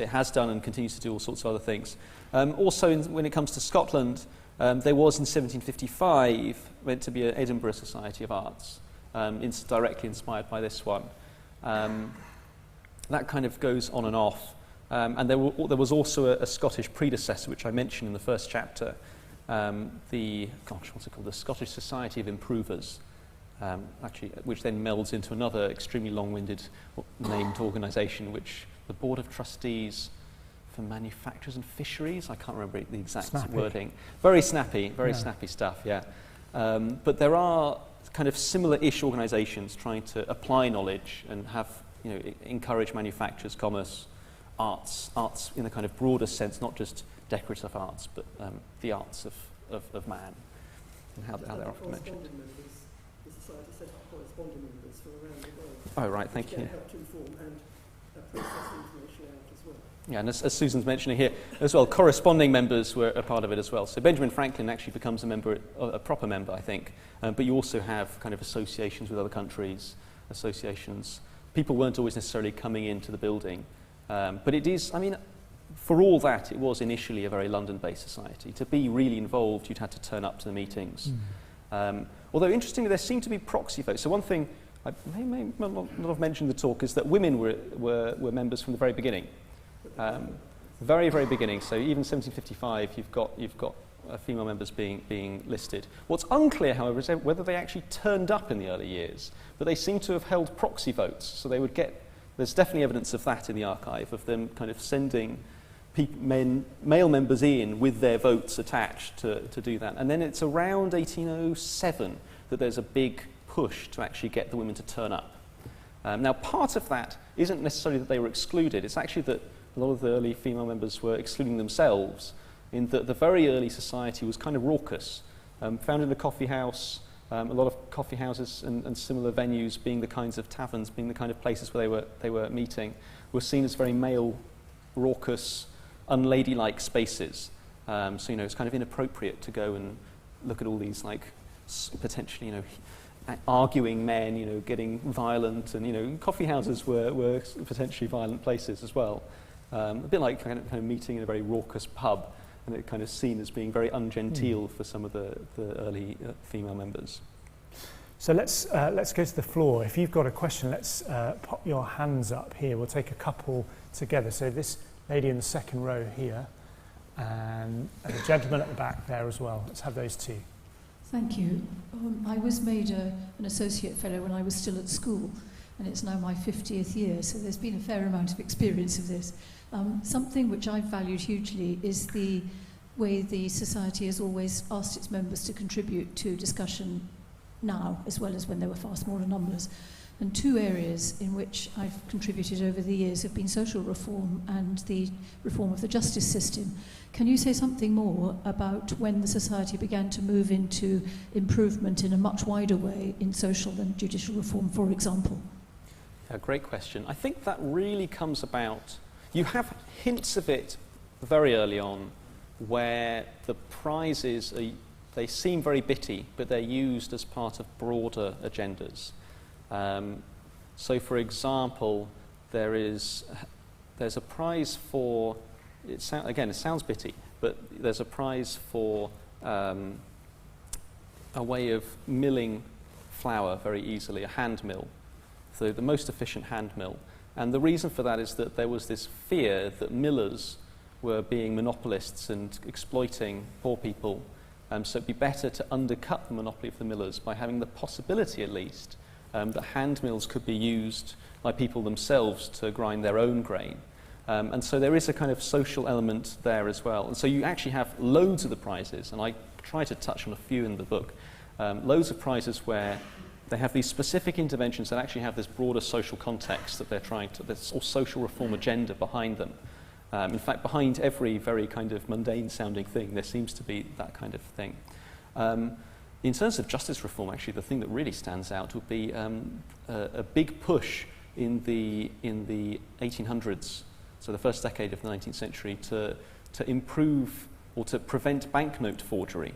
has done and continues to do all sorts of other things. Also, when it comes to Scotland, there was in 1755 meant to be an Edinburgh Society of Arts, directly inspired by this one. That kind of goes on and off. And there was also a Scottish predecessor, which I mentioned in the first chapter, the Scottish Society of Improvers, which then melds into another extremely long-winded named organisation, which the Board of Trustees for Manufactures and Fisheries, I can't remember the exact wording. Very snappy stuff, yeah. But there are kind of similar-ish organisations trying to apply knowledge and have, encourage manufactures, commerce, arts in a kind of broader sense, not just decorative arts, but the arts of man, and how they're often mentioned. The society set up corresponding members from around the world. Oh, right, thank you. Help to inform and process information out as well. Yeah, and as Susan's mentioning here as well, corresponding members were a part of it as well. So Benjamin Franklin actually becomes a proper member, I think. But you also have kind of associations with other countries, associations. People weren't always necessarily coming into the building. But it is, for all that, it was initially a very London-based society. To be really involved, you'd had to turn up to the meetings. Although, interestingly, there seemed to be proxy votes. So one thing I may not have mentioned in the talk is that women were members from the very beginning. Very, very beginning. So even 1755, you've got female members being listed. What's unclear, however, is whether they actually turned up in the early years. But they seem to have held proxy votes. So they would get... There's definitely evidence of that in the archive, of them kind of sending male members in with their votes attached to do that. And then it's around 1807 that there's a big push to actually get the women to turn up. Now, part of that isn't necessarily that they were excluded. It's actually that a lot of the early female members were excluding themselves, in that the very early society was kind of raucous. Found in a coffee house, a lot of coffee houses and similar venues, being the kinds of taverns, being the kind of places where they were meeting, were seen as very male, raucous, unladylike spaces. So it's kind of inappropriate to go and look at all these potentially arguing men, getting violent, and coffee houses were potentially violent places as well. A bit like kind of meeting in a very raucous pub, and it kind of seen as being very ungenteel for some of the early female members. So let's go to the floor. If you've got a question, let's pop your hands up here. We'll take a couple together. So this lady in the second row here, and the gentleman at the back there as well. Let's have those two. Thank you. I was made an associate fellow when I was still at school, and it's now my 50th year, so there's been a fair amount of experience of this. Something which I've valued hugely is the way the society has always asked its members to contribute to discussion now, as well as when there were far smaller numbers. And two areas in which I've contributed over the years have been social reform and the reform of the justice system. Can you say something more about when the society began to move into improvement in a much wider way in social and judicial reform, for example? Yeah, great question. I think that really comes about... You have hints of it very early on, where the prizes, they seem very bitty, but they're used as part of broader agendas. So, for example, there's a prize for, it sounds bitty, but there's a prize for a way of milling flour very easily, a hand mill, so the most efficient hand mill. And the reason for that is that there was this fear that millers were being monopolists and exploiting poor people. So it'd be better to undercut the monopoly of the millers by having the possibility, at least, that hand mills could be used by people themselves to grind their own grain. And so there is a kind of social element there as well. And so you actually have loads of the prizes, and I try to touch on a few in the book, loads of prizes where they have these specific interventions that actually have this broader social context that they're trying to, this or social reform agenda behind them. In fact, behind every very kind of mundane sounding thing, there seems to be that kind of thing. In terms of justice reform, actually, the thing that really stands out would be a big push in the 1800s, so the first decade of the 19th century, to improve or to prevent banknote forgery.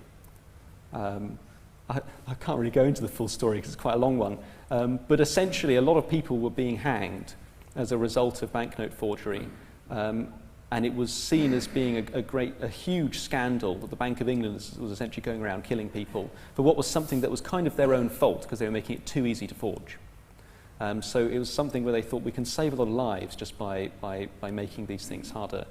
I can't really go into the full story because it's quite a long one, but essentially a lot of people were being hanged as a result of banknote forgery. And it was seen as being a huge scandal that the Bank of England was essentially going around killing people for what was something that was kind of their own fault because they were making it too easy to forge. So it was something where they thought we can save a lot of lives just by making these things harder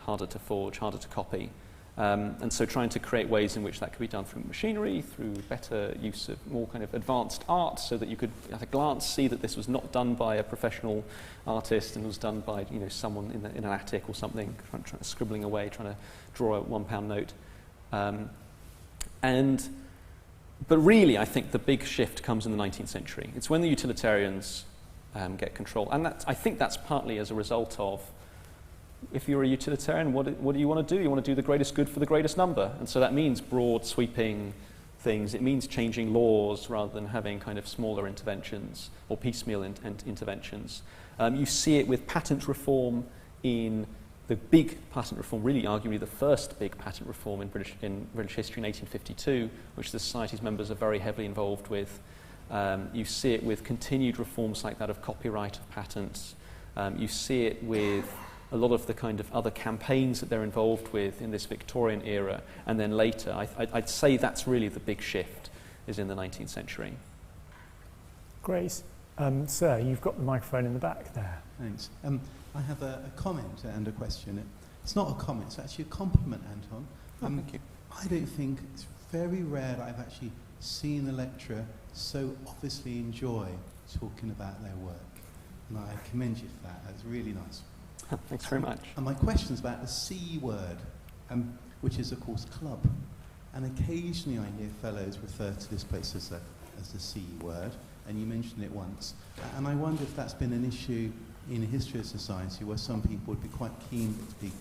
to forge, harder to copy. And so trying to create ways in which that could be done through machinery, through better use of more kind of advanced art, so that you could at a glance see that this was not done by a professional artist and was done by someone in an attic or something, scribbling away, trying to draw a £1 note. And But really, I think the big shift comes in the 19th century. It's when the utilitarians get control. And I think that's partly as a result of, if you're a utilitarian, what do you want to do? You want to do the greatest good for the greatest number. And so that means broad, sweeping things. It means changing laws rather than having kind of smaller interventions or piecemeal interventions. You see it with patent reform in the big patent reform, really arguably the first big patent reform in British history in 1852, which the Society's members are very heavily involved with. You see it with continued reforms like that of copyright, of patents. You see it with a lot of the kind of other campaigns that they're involved with in this Victorian era, and then later. I'd say that's really the big shift, is in the 19th century. Great. Sir, you've got the microphone in the back there. Thanks. I have a comment and a question. It's not a comment, it's actually a compliment, Anton. Thank you. I don't think, it's very rare that I've actually seen a lecturer so obviously enjoy talking about their work. And I commend you for that. That's really nice. Thanks very much. And my question is about the C word, which is, of course, club. And occasionally I hear fellows refer to this place as the C word, and you mentioned it once. And I wonder if that's been an issue in a history of society where some people would be quite keen to be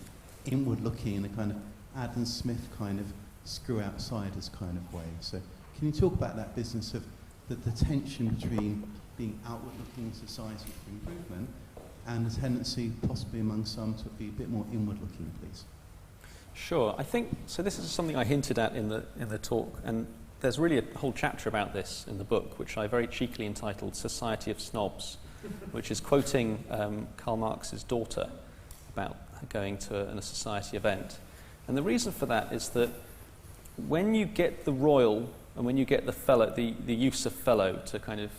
inward-looking in a kind of Adam Smith kind of screw-outsiders kind of way. So can you talk about that business of the tension between being outward-looking in society for improvement and a tendency possibly among some to be a bit more inward-looking, please? Sure. I think, so this is something I hinted at in the talk, and there's really a whole chapter about this in the book, which I very cheekily entitled Society of Snobs, which is quoting Karl Marx's daughter about going to a society event. And the reason for that is that when you get the royal and when you get the fellow, the use of fellow to kind of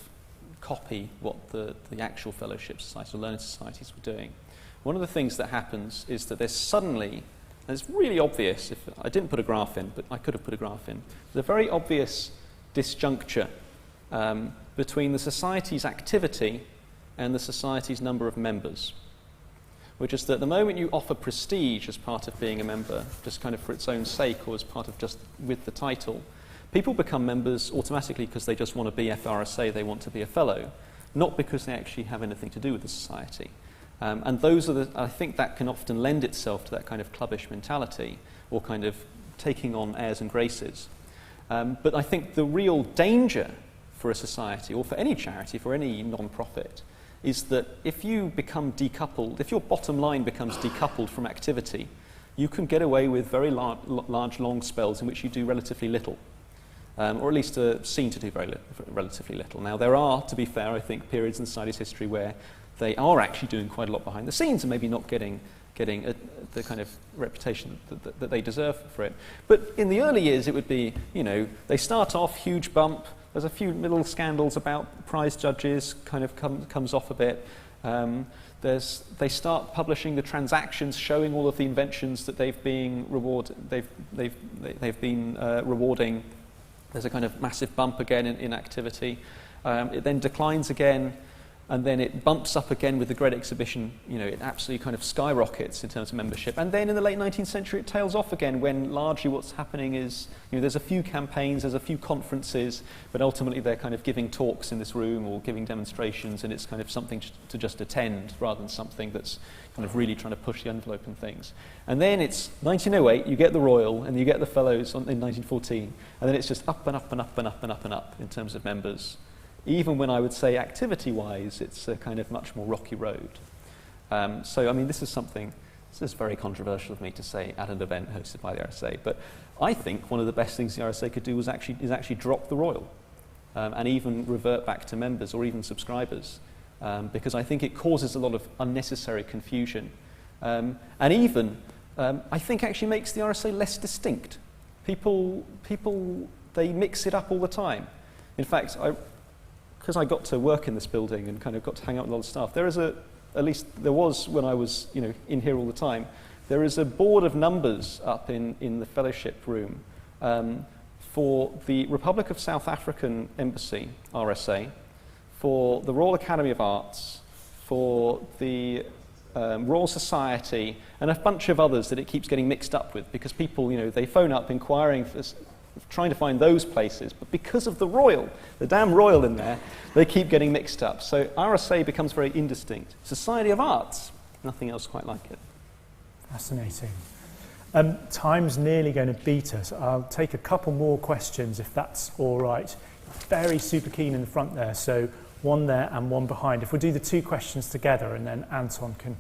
copy what the actual fellowship societies or learned societies were doing, one of the things that happens is that there's suddenly, and it's really obvious, if I didn't put a graph in, but I could have put a graph in, there's a very obvious disjuncture between the society's activity and the society's number of members, which is that the moment you offer prestige as part of being a member, just kind of for its own sake or as part of just with the title, people become members automatically because they just want to be FRSA, they want to be a fellow, not because they actually have anything to do with the society. And those are I think that can often lend itself to that kind of clubbish mentality or kind of taking on airs and graces. But I think the real danger for a society or for any charity, for any non-profit, is that if you become decoupled, if your bottom line becomes decoupled from activity, you can get away with very large, long spells in which you do relatively little, or at least seen to do relatively little. Now, there are, to be fair, I think, periods in society's history where they are actually doing quite a lot behind the scenes and maybe not getting the kind of reputation that they deserve for it. But in the early years, it would be, they start off, huge bump, there's a few little scandals about prize judges, kind of comes off a bit. They start publishing the transactions showing all of the inventions that they've been rewarding. There's a kind of massive bump again in activity. It then declines again, and then it bumps up again with the Great Exhibition. It absolutely kind of skyrockets in terms of membership. And then in the late 19th century, it tails off again when largely what's happening is, there's a few campaigns, there's a few conferences, but ultimately they're kind of giving talks in this room or giving demonstrations, and it's kind of something to just attend rather than something that's kind of really trying to push the envelope and things. And then it's 1908, you get the Royal, and you get the Fellows in 1914, and then it's just up and up and up and up and up and up in terms of members. Even when I would say activity-wise, it's a kind of much more rocky road. So, I mean, this is very controversial of me to say at an event hosted by the RSA, but I think one of the best things the RSA could do is actually drop the Royal and even revert back to members or even subscribers, because I think it causes a lot of unnecessary confusion. And even, I think actually makes the RSA less distinct. People, they mix it up all the time. In fact, because I got to work in this building and kind of got to hang out with a lot of staff, at least there was when I was in here all the time, there is a board of numbers up in the fellowship room for the Republic of South African Embassy, RSA, for the Royal Academy of Arts, for the Royal Society, and a bunch of others that it keeps getting mixed up with because people, they phone up inquiring for trying to find those places, but because of the royal, the damn royal in there, they keep getting mixed up. So RSA becomes very indistinct. Society of Arts, nothing else quite like it. Fascinating. Time's nearly going to beat us. I'll take a couple more questions if that's all right. Very super keen in the front there, so one there and one behind. If we do the two questions together and then Anton can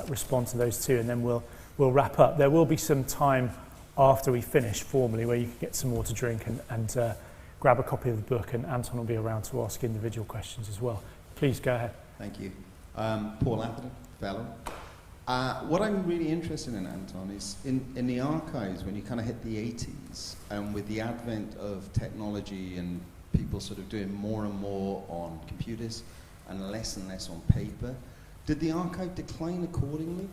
respond to those two, and then we'll wrap up. There will be some time after we finish formally where you can get some more to drink and grab a copy of the book, and Anton will be around to ask individual questions as well. Please go ahead. Thank you. Paul Atherton, fellow. What I'm really interested in, Anton, is in the archives, when you kind of hit the 80s, and with the advent of technology and people sort of doing more and more on computers and less on paper, did the archive decline accordingly?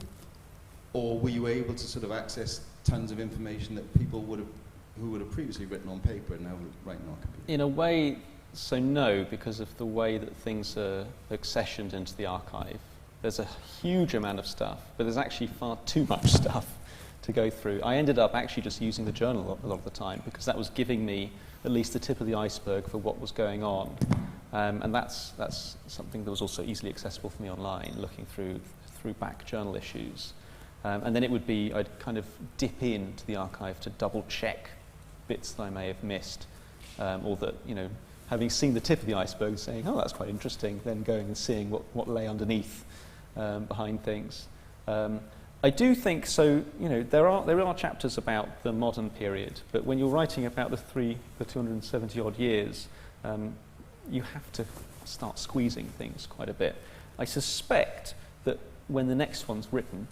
Or were you able to sort of access tons of information that people who would have previously written on paper and now writing on computer? In a way, so no, because of the way that things are accessioned into the archive. There's a huge amount of stuff, but there's actually far too much stuff to go through. I ended up actually just using the journal a lot of the time because that was giving me at least the tip of the iceberg for what was going on. And that's something that was also easily accessible for me online, looking through back journal issues. And then it would be, I'd kind of dip into the archive to double check bits that I may have missed, or that, having seen the tip of the iceberg saying, oh, that's quite interesting, then going and seeing what lay underneath behind things. I do think so, there are chapters about the modern period, but when you're writing about the 270 odd years, you have to start squeezing things quite a bit. I suspect that when the next one's written,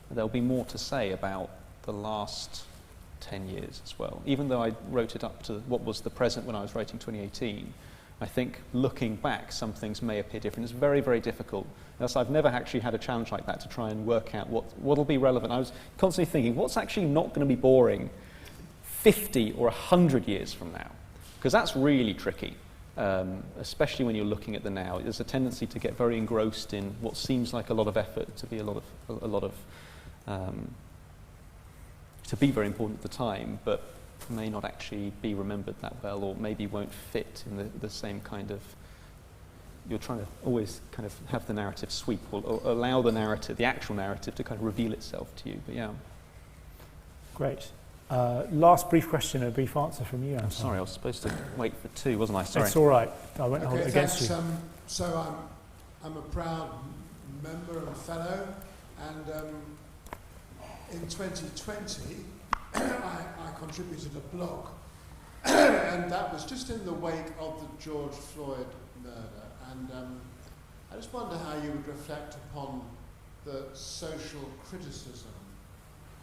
there'll be more to say about the last 10 years as well. Even though I wrote it up to what was the present when I was writing 2018, I think looking back, some things may appear different. It's very, very difficult. Thus, I've never actually had a challenge like that to try and work out what'll be relevant. I was constantly thinking, what's actually not going to be boring 50 or 100 years from now? Because that's really tricky, especially when you're looking at the now. There's a tendency to get very engrossed in what seems like a lot of effort to be to be very important at the time, but may not actually be remembered that well, or maybe won't fit in the same kind of. You're trying to always kind of have the narrative sweep, or allow the narrative, the actual narrative, to kind of reveal itself to you. But yeah. Great. Last brief question, a brief answer from you, Anton. I'm sorry, I was supposed to wait for two, wasn't I? Sorry. It's all right. I won't hold it against you. So I'm a proud member and fellow, and in 2020 I contributed a blog, and that was just in the wake of the George Floyd murder, and I just wonder how you would reflect upon the social criticism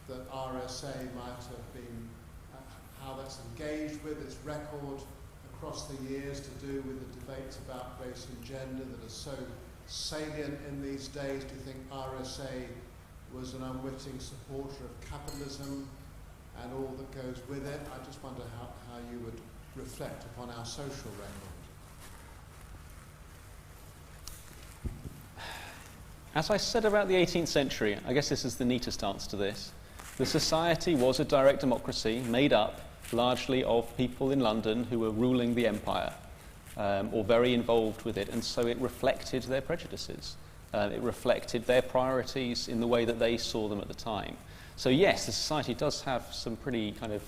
that RSA might have been, how that's engaged with its record across the years to do with the debates about race and gender that are so salient in these days. Do you think RSA was an unwitting supporter of capitalism and all that goes with it? I just wonder how you would reflect upon our social record. As I said about the 18th century, I guess this is the neatest answer to this. The society was a direct democracy made up largely of people in London who were ruling the empire, or very involved with it, and so it reflected their prejudices. It reflected their priorities in the way that they saw them at the time. So yes, the society does have some pretty kind of,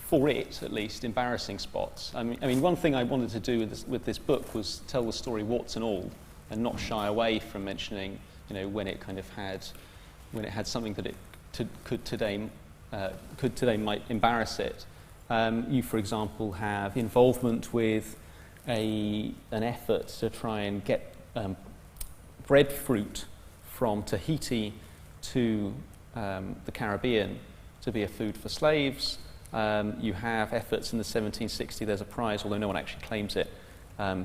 for it at least, embarrassing spots. I mean, one thing I wanted to do with this book was tell the story warts and all, and not shy away from mentioning, when it had something that it could today might embarrass it. You, for example, have involvement with an effort to try and get breadfruit from Tahiti to the Caribbean to be a food for slaves. You have efforts in the 1760s, there's a prize, although no one actually claims it,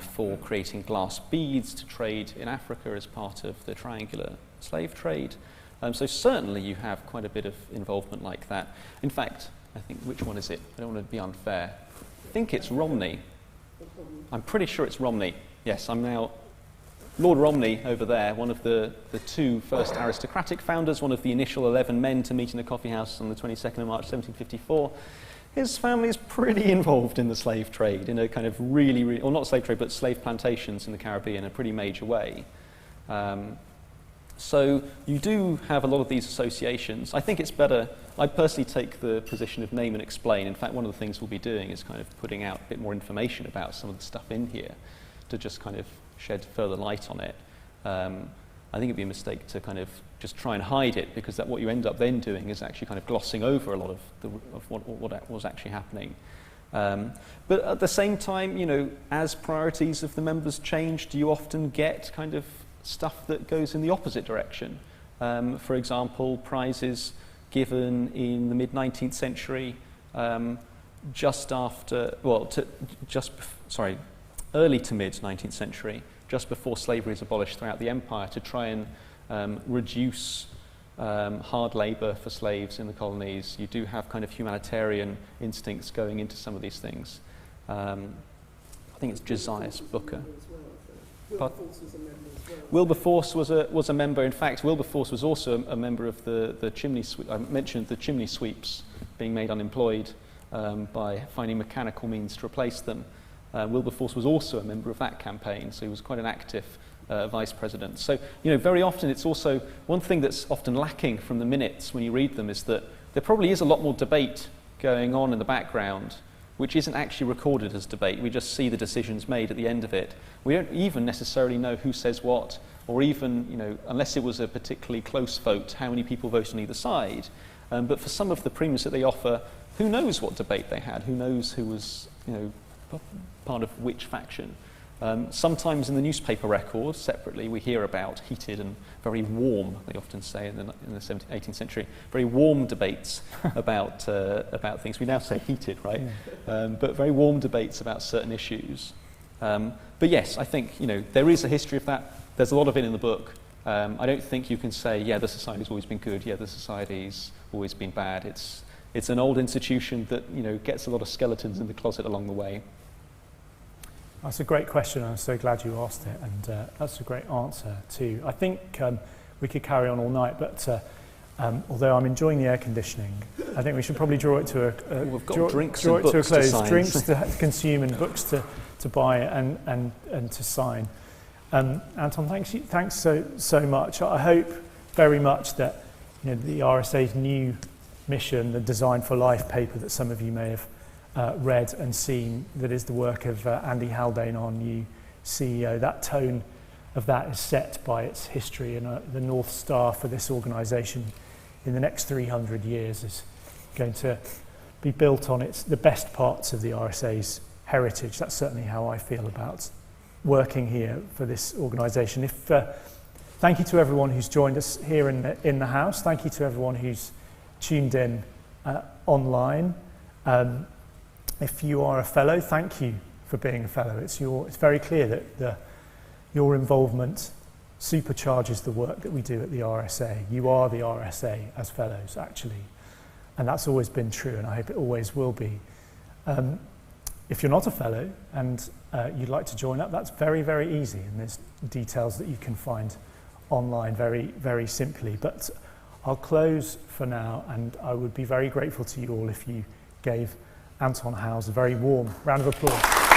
for creating glass beads to trade in Africa as part of the triangular slave trade. So certainly you have quite a bit of involvement like that. In fact, I think, which one is it? I don't want to be unfair. I think it's Romney. I'm pretty sure it's Romney. Yes, I'm now Lord Romney over there, one of the two first aristocratic founders, one of the initial 11 men to meet in a coffee house on the 22nd of March 1754. his family is pretty involved in the slave trade in a kind of really, or not slave trade, but slave plantations in the Caribbean in a pretty major way. So you do have a lot of these associations. I think it's better, I personally take the position of name and explain. In fact, one of the things we'll be doing is kind of putting out a bit more information about some of the stuff in here to just kind of shed further light on it. I think it'd be a mistake to kind of just try and hide it, because that what you end up then doing is actually kind of glossing over a lot of what was actually happening. But at the same time, you know, as priorities of the members change, do you often get kind of stuff that goes in the opposite direction? For example, prizes given in the mid-19th century, just after, well, early to mid-19th century, just before slavery is abolished throughout the empire, to try and reduce hard labour for slaves in the colonies. You do have kind of humanitarian instincts going into some of these things. I think it's Josias Booker. Wilberforce was a member. In fact, Wilberforce was also a member of the chimney sweep. I mentioned the chimney sweeps being made unemployed by finding mechanical means to replace them. Wilberforce was also a member of that campaign, so he was quite an active vice president. So, you know, very often it's also, one thing that's often lacking from the minutes when you read them is that there probably is a lot more debate going on in the background, which isn't actually recorded as debate. We just see the decisions made at the end of it. We don't even necessarily know who says what, or even, you know, unless it was a particularly close vote, how many people voted on either side. But for some of the premiums that they offer, who knows what debate they had? Who knows who was, you know, part of which faction? Sometimes in the newspaper records, separately, we hear about heated and very warm, they often say in the 18th century, very warm debates about things. We now say heated, right? Yeah. But very warm debates about certain issues. But yes, I think, you know, there is a history of that. There's a lot of it in the book. I don't think you can say, yeah, the society's always been good, yeah, the society's always been bad. It's an old institution that, you know, gets a lot of skeletons in the closet along the way. That's a great question. I'm so glad you asked it, and that's a great answer too. I think we could carry on all night, but although I'm enjoying the air conditioning, I think we should probably draw it to a drinks draw and it to a books close. to sign. Drinks to consume and books to buy and to sign. Anton, thanks so much. I hope very much that, you know, the RSA's new mission, the Design for Life paper that some of you may have read and seen, that is the work of Andy Haldane, our new CEO. That tone of that is set by its history, and the North Star for this organisation in the next 300 years is going to be built on the best parts of the RSA's heritage. That's certainly how I feel about working here for this organisation. Thank you to everyone who's joined us here in the house. Thank you to everyone who's tuned in online. If you are a fellow, thank you for being a fellow. It's very clear that your involvement supercharges the work that we do at the RSA. You are the RSA as fellows, actually, and that's always been true, and I hope it always will be. If you're not a fellow and you'd like to join up, that's very, very easy, and there's details that you can find online very, very simply. But I'll close for now, and I would be very grateful to you all if you gave Anton Howes a very warm round of applause.